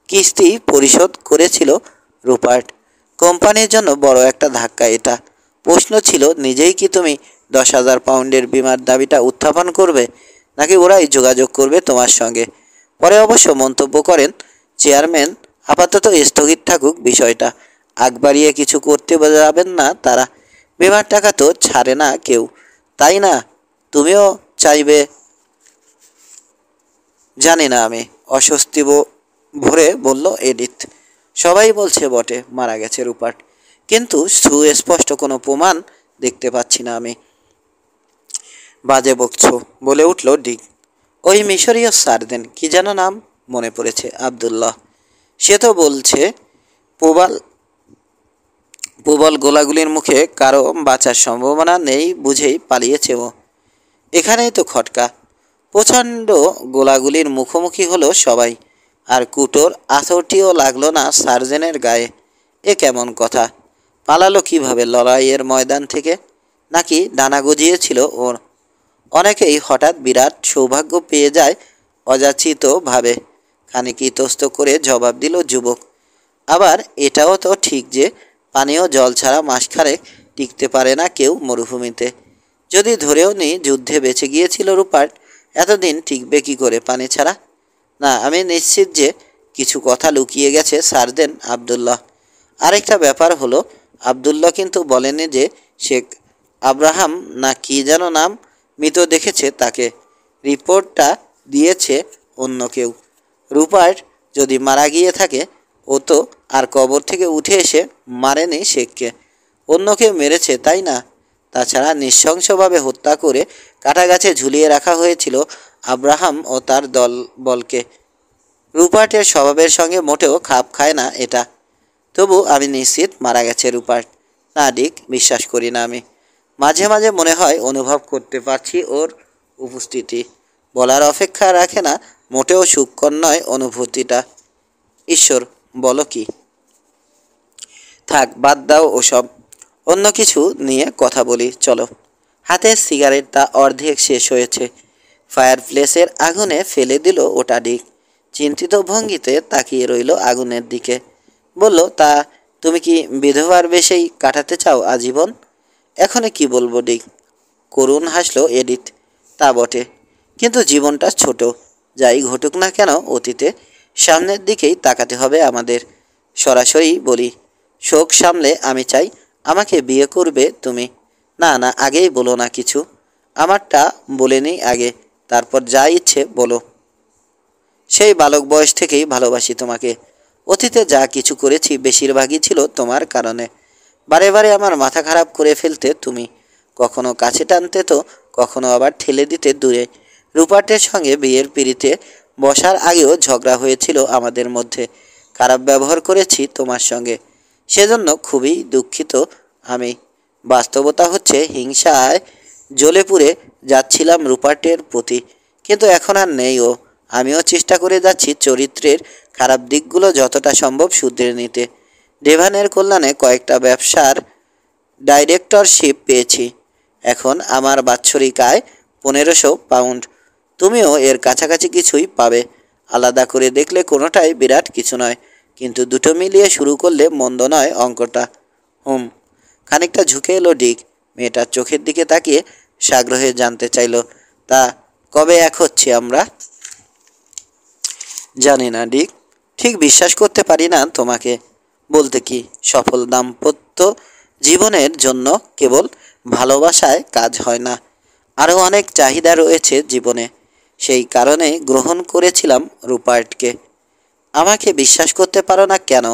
কিস্তি পরিশোধ করেছিল রুপার্ট। কোম্পানির জন্য বড় একটা ধাক্কা এটা। প্রশ্ন ছিল, নিজেই কি তুমি 10,000 পাউন্ডের বিমার দাবিটা উত্থাপন করবে, নাকি ওরাই যোগাযোগ করবে তোমার সঙ্গে? পরে অবশ্য মন্তব্য করেন, চেয়ারম্যান, আপাতত স্থগিত থাকুক বিষয়টা। আগ বাড়িয়ে কিছু করতে যাবেন না তারা। বিমার টাকা তো ছাড়ে না কেউ, তাই না? তুমিও চাইবে? জানি না আমি, অস্বস্তি ভরে বলল এডিথ। সবাই বলছে বটে মারা গেছে রুপার্ট, কিন্তু সুস্পষ্ট কোনো প্রমাণ দেখতে পাচ্ছি না আমি। বাজে বকছো, বলে উঠল ডিক। ওই মিশরীয় সার্জেন, কি যেন নাম, মনে পড়েছে, আবদুল্লাহ। সে তো বলছে প্রবল গোলাগুলির মুখে কারো বাঁচার সম্ভাবনা নেই বুঝেই পালিয়েছে ও। এখানেই তো খটকা। প্রচণ্ড গোলাগুলির মুখোমুখি হলো সবাই, আর কুটোর আথরটিও লাগলো না সার্জেনের গায়ে। এ কেমন কথা? পালালো কিভাবে লড়াইয়ের ময়দান থেকে? নাকি ডানা গজিয়েছিল ওর? অনেকেই হঠাৎ বিরাট সৌভাগ্য পেয়ে যায় অযাচিতভাবে। খানিক ইতস্ত করে জবাব দিল যুবক। আবার এটাও তো ঠিক যে পানীয় জল ছাড়া মাসখানেক টিকতে পারে না কেউ মরুভূমিতে। যদি ধরেও নি যুদ্ধে বেঁচে গিয়েছিল রুপার্ট, এতদিন টিকবে কি করে পানি ছাড়া? না, আমি নিশ্চিত যে কিছু কথা লুকিয়ে গেছে সার্জেন্ট আবদুল্লাহ। আরেকটা ব্যাপার হলো, আবদুল্লাহ কিন্তু বলেনি যে শেখ আব্রাহাম না কি যেন নাম মৃত দেখেছে তাকে। রিপোর্টটা দিয়েছে অন্য কেউ। রুপার্ট যদি মারা গিয়ে থাকে, ও তো আর কবর থেকে উঠে এসে মারেনি শেখকে। অন্য কেউ মেরেছে, তাই না? তাছাড়া নৃশংসভাবে হত্যা করে কাঁটাগাছে ঝুলিয়ে রাখা হয়েছিল আব্রাহাম ও তার বলকে। রুপার্টের স্বভাবের সঙ্গে মোটেও খাপ খায় না এটা। তবু আমি নিশ্চিত মারা গেছে রুপার্ট। না ডিক, বিশ্বাস করি না আমি। মাঝে মাঝে মনে হয় অনুভব করতে পারছি ওর উপস্থিতি। বলার অপেক্ষা রাখে না, মোটেও সুখকর নয় অনুভূতিটা। ঈশ্বর, বলো কি? থাক, বাদ দাও ওসব। অন্য কিছু নিয়ে কথা বলি চলো। হাতের সিগারেটটা অর্ধেক শেষ হয়েছে। ফায়ারপ্লেসের আগুনে ফেলে দিল ওটা ডিক। চিন্তিত ভঙ্গিতে তাকিয়ে রইল আগুনের দিকে। বলল, তা তুমি কি বিধবার বেশেই কাটাতে চাও আজীবন? এখনই কি বলবো ডিক? করুণ হাসলো এডিথ। তা বটে, কিন্তু জীবনটা ছোট। যাই ঘটুক না কেন অতীতে, সামনের দিকেই তাকাতে হবে আমাদের। সরাসরি বলি, শোক সামলে আমি চাই আমাকে বিয়ে করবে তুমি। না না, আগেই বলো না কিছু। আমারটা বলে নিই আগে, তারপর যা ইচ্ছে বলো। সেই বালক বয়স থেকেই ভালোবাসি তোমাকে। অতীতে যা কিছু করেছি বেশিরভাগই ছিল তোমার কারণে। বারে বারে আমার মাথা খারাপ করে ফেলতে তুমি। কখনো কাছে টানতে তো কখনো আবার ঠেলে দিতে দূরে। রুপার্টের সঙ্গে বিয়ের পিঁড়িতে বসার আগেও ঝগড়া হয়েছিল আমাদের মধ্যে। খারাপ ব্যবহার করেছি তোমার সঙ্গে, সেজন্য খুবই দুঃখিত আমি। বাস্তবতা হচ্ছে হিংসায় জ্বলে পুড়ে যাচ্ছিলাম রুপার্টের প্রতি, কিন্তু এখন আর নেই ও। আমিও চেষ্টা করে যাচ্ছি চরিত্রের খারাপ দিকগুলো যতটা সম্ভব শুধরে নিতে। ডেভানের কল্যাণে কয়েকটা ব্যবসার ডাইরেক্টরশিপ পেয়েছি। এখন আমার বাৎসরিক আয় 1500 পাউন্ড। তুমিও এর কাছাকাছি কিছুই পাবে। আলাদা করে দেখলে কোনোটাই বিরাট কিছু নয়, কিন্তু দুটো মিলিয়ে শুরু করলে মন্দ নয় অঙ্কটা। খানিকটা ঝুঁকে এলো ডিক। মেয়েটার চোখের দিকে তাকিয়ে সাগ্রহে জানতে চাইল, তা কবে এক হচ্ছি আমরা? জানি না ডিক, ঠিক বিশ্বাস করতে পারি না তোমাকে। বলতে কি, সফল দাম্পত্য জীবনের জন্য কেবল ভালোবাসায় কাজ হয় না, আরও অনেক চাহিদা রয়েছে জীবনে। সেই কারণে গ্রহণ করেছিলাম রুপার্টকে। আমাকে বিশ্বাস করতে পারো না কেন?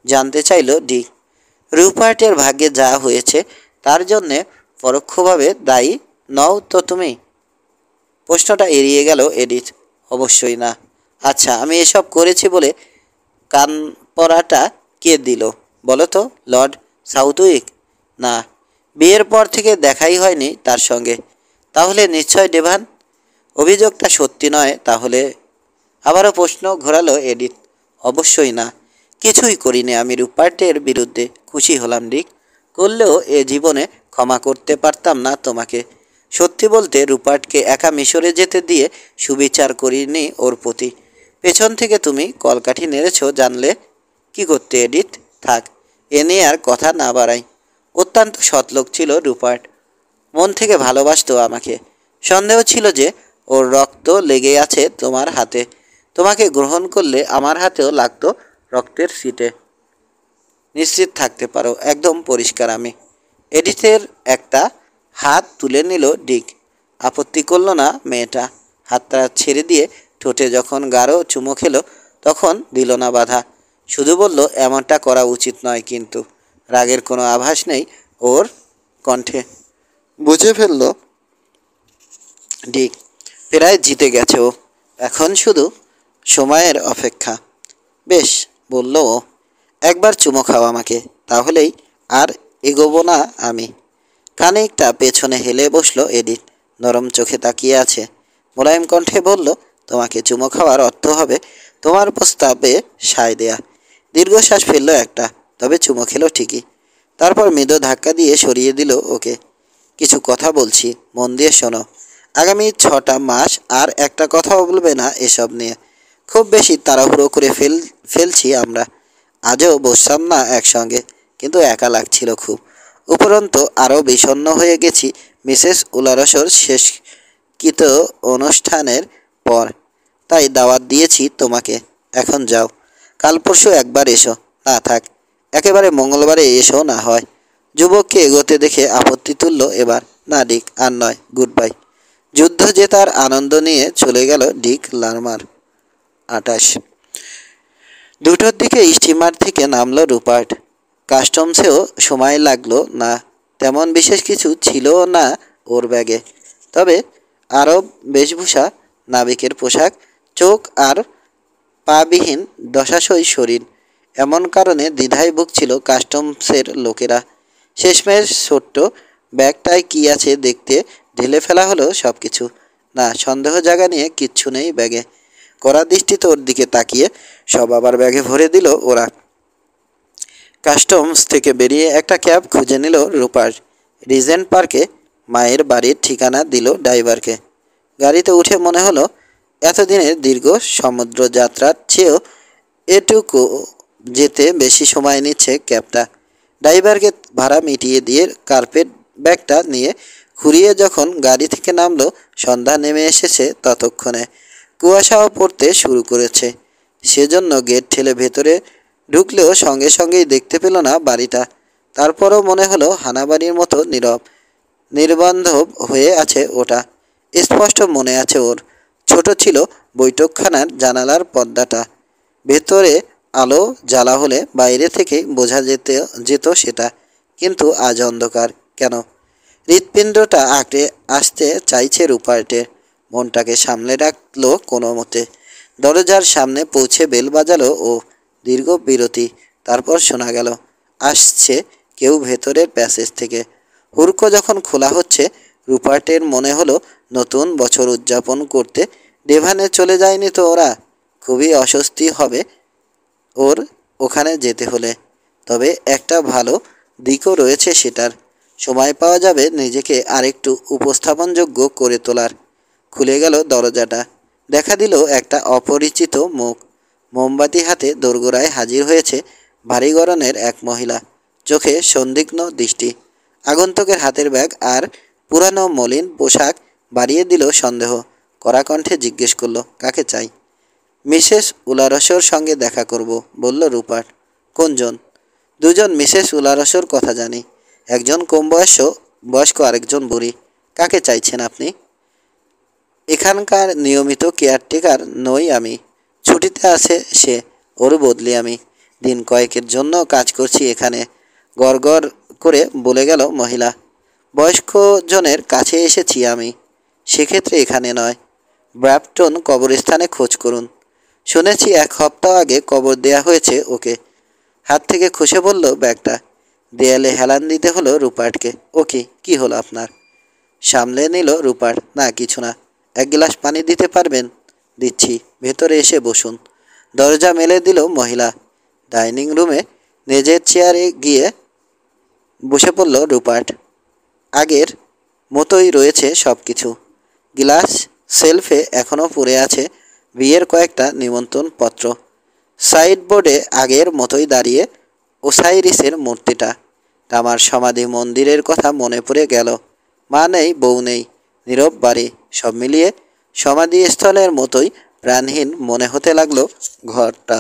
জানতে চাইল ডিক। রুপার্টের ভাগ্যে যা হয়েছে তার জন্যে পরোক্ষভাবে দায়ী নও তো তুমি? প্রশ্নটা এড়িয়ে গেল এডিথ। অবশ্যই না। আচ্ছা, আমি এসব করেছি বলে কান পরাটা কে দিল বলো তো? লর্ড সাউথউইক? না, বিয়ের পর থেকে দেখাই হয়নি তার সঙ্গে। তাহলে নিশ্চয় ডেভান? অভিযোগটা সত্যি নয় তাহলে? আবারও প্রশ্ন ঘোরালো এডিথ। অবশ্যই না, কিছুই করিনি আমি রুপার্টের বিরুদ্ধে। খুশি হলাম ডিক, করলেও এ জীবনে ক্ষমা করতে পারতাম না তোমাকে। সত্যি বলতে রুপার্টকে একা মিশরে যেতে দিয়ে সুবিচার করিনি ওর প্রতি। পেছন থেকে তুমি কলকাঠি নেড়েছ জানলে। কি করতে এডিথ? থাক, এ নিয়ে আর কথা না বাড়াই। অত্যন্ত সৎলোক ছিল রুপার্ট। মন থেকে ভালোবাসতো আমাকে। সন্দেহ ছিল যে ওর রক্ত লেগে আছে তোমার হাতে। তোমাকে গ্রহণ করলে আমার হাতেও লাগতো রক্তের সিটে। নিশ্চিত থাকতে পারো, একদম পরিষ্কার আমি। এডিথের একটা হাত তুলে নিল ডিক। আপত্তি করল না মেয়েটা। হাতটা ছেড়ে দিয়ে ঠোঁটে যখন গাঢ় চুমো খেলো তখন দিল না বাধা। শুধু বলল, এমনটা করা উচিত নয় কিন্তু। রাগের কোনো আভাস নেই ওর কণ্ঠে। বুঝে ফেলল ডিক, প্রায় জিতে গেছে ও। এখন শুধু সময়ের অপেক্ষা। বেশ, বলল ও, একবার চুমো খাও আমাকে, তাহলেই আর এগোবো না আমি। খানিকটা পেছনে হেলে বসলো এডিথ। নরম চোখে তাকিয়ে আছে। মোলায়েম কণ্ঠে বলল, তোমাকে চুমো খাওয়ার অর্থ হবে তোমার প্রস্তাবে সায় দেয়া। দীর্ঘশ্বাস ফেলল একটা, তবে চুমো খেলো ঠিকই। তারপর মৃদু ধাক্কা দিয়ে সরিয়ে দিল ওকে। কিছু কথা বলছি, মন দিয়ে শোনো। আগামী 6টা মাস আর একটা কথাও বলবে না এসব নিয়ে। খুব বেশি তাড়াহুড়ো করে ফেলছি আমরা। আজও বসলাম না একসঙ্গে, কিন্তু একা লাগছিল খুব। উপরন্তু আরও বিষণ্ণ হয়ে গেছি মিসেস উলারসর শেষকৃত অনুষ্ঠানের পর। তাই দাওয়াত দিয়েছি তোমাকে। এখন যাও, কাল পরশু একবার এসো। না থাক, একেবারে মঙ্গলবারে এসো না হয়। যুবককে এগোতে দেখে আপত্তি তুলল এবার। না ডিক, আর নয়, গুড বাই। যুদ্ধ জেতার আনন্দ নিয়ে চলে গেল ডিক লারমার। 28। 2টোর দিকে স্টিমার থেকে নামল রুপার্ট। কাস্টমসেও সময় লাগলো না। তেমন বিশেষ কিছু ছিল না ওর ব্যাগে। তবে আরব বেশভূষা, নাবিকের পোশাক, চোখ আর পাবিহীন দশাসই শরীর, এমন কারণে দ্বিধায় ভুগছিল কাস্টমসের লোকেরা। শেষমেশ ছোট্ট ব্যাগটায় কী আছে দেখতে ঢেলে ফেলা হলো সব কিছু। না, সন্দেহ জাগা নিয়ে কিচ্ছু নেই ব্যাগে। কড়া দৃষ্টিতে ওর দিকে তাকিয়ে সব আবার ব্যাগে ভরে দিল ওরা। কাস্টমস থেকে বেরিয়ে একটা ক্যাব খুঁজে নিল রূপার। রিজেন্ট পার্কে মায়ের বাড়ির ঠিকানা দিল ড্রাইভারকে। গাড়িতে উঠে মনে হলো এতদিনের দীর্ঘ সমুদ্র যাত্রার চেয়েও এটুকু যেতে বেশি সময় নিচ্ছে ক্যাবটা। ড্রাইভারকে ভাড়া মিটিয়ে দিয়ে কার্পেট ব্যাগটা নিয়ে ঘুরিয়ে যখন গাড়ি থেকে নামলো, সন্ধ্যা নেমে এসেছে ততক্ষণে। কুয়াশাও পড়তে শুরু করেছে। সেজন্য গেট ঠেলে ভেতরে ঢুকলেও সঙ্গে সঙ্গেই দেখতে পেল না বাড়িটা। তারপরও মনে হলো হানাবাড়ির মতো নীরব নির্বান্ধব হয়ে আছে ওটা। স্পষ্ট মনে আছে ওর, ছোট ছিল বৈঠকখানার জানালার পর্দাটা। ভেতরে আলো জ্বালা হলে বাইরে থেকে বোঝা যেত সেটা, কিন্তু আজ অন্ধকার কেন? হৃৎপিণ্ডটা আঁকড়ে আসতে চাইছে রূপার্টের। মনটাকে সামলে রাখলো কোনো মতে। দরজার সামনে পৌঁছে বেল বাজালো ও। দীর্ঘ বিরতি, তারপর শোনা গেল আসছে কেউ ভেতরের প্যাসেজ থেকে। হুড়কো যখন খোলা হচ্ছে, রূপার্টের মনে হলো নতুন বছর উদযাপন করতে ডেভানে চলে যায়নি তো ওরা। খুবই অস্বস্তি হবে ওর ওখানে যেতে হলে। তবে একটা ভালো দিকও রয়েছে সেটার, সময় পাওয়া যাবে নিজেকে আরেকটু উপস্থাপনযোগ্য করে তোলার। খুলে গেল দরজাটা। দেখা দিল একটা অপরিচিত মুখ। মোমবাতি হাতে দোরগোড়ায় হাজির হয়েছে ভারী গড়নের এক মহিলা। চোখে সন্দিগ্ধ দৃষ্টি। আগন্তুকের হাতের ব্যাগ আর পুরানো মলিন পোশাক বাড়িয়ে দিল সন্দেহ। কড়া কণ্ঠে জিজ্ঞেস করলো, কাকে চাই? মিসেস উলারসর সঙ্গে দেখা করব, বলল রূপার। কোনজন? দুজন মিসেস উলারসর কথা জানি, একজন কম বয়স্ক আরেকজন বুড়ি। কাকে চাইছেন আপনি? এখানকার নিয়মিত কেয়ারটেকার নই আমি, ছুটিতে আছে সে, ওর বদলি আমি। দিন কয়েকের জন্য কাজ করছি এখানে, গড়গড় করে বলে গেল মহিলা। বয়স্কজনের কাছে এসেছি আমি, সেক্ষেত্রে এখানে নয়। ব্র্যাপটন কবরস্থানে খোঁজ করুন। শুনেছি 1 সপ্তাহ আগে কবর দেয়া হয়েছে ওকে। হাত থেকে খসে পড়ল ব্যাগটা। দেয়ালে হেলান দিতে হলো রূপার্টকে। ওকে, কি হলো আপনার? সামলে নিল রূপার্ট। না, কিছু না। 1 গ্লাস পানি দিতে পারবেন? দিচ্ছি, ভেতরে এসে বসুন। দরজা মেলে দিল মহিলা। ডাইনিং রুমে নিজের চেয়ারে গিয়ে বসে পড়ল রূপার্ট। আগের মতোই রয়েছে সব কিছু। গ্লাস সেলফে এখনও পড়ে আছে বিয়ের কয়েকটা নিমন্ত্রণ পত্র। সাইডবোর্ডে আগের মতোই দাঁড়িয়ে ওসাইরিসের মূর্তিটা। তামার সমাধি মন্দিরের কথা মনে পড়ে গেল। মা নেই, বউ নেই, নীরব বাড়ি, সব মিলিয়ে সমাধিস্থলের মতোই প্রাণহীন মনে হতে লাগলো ঘরটা।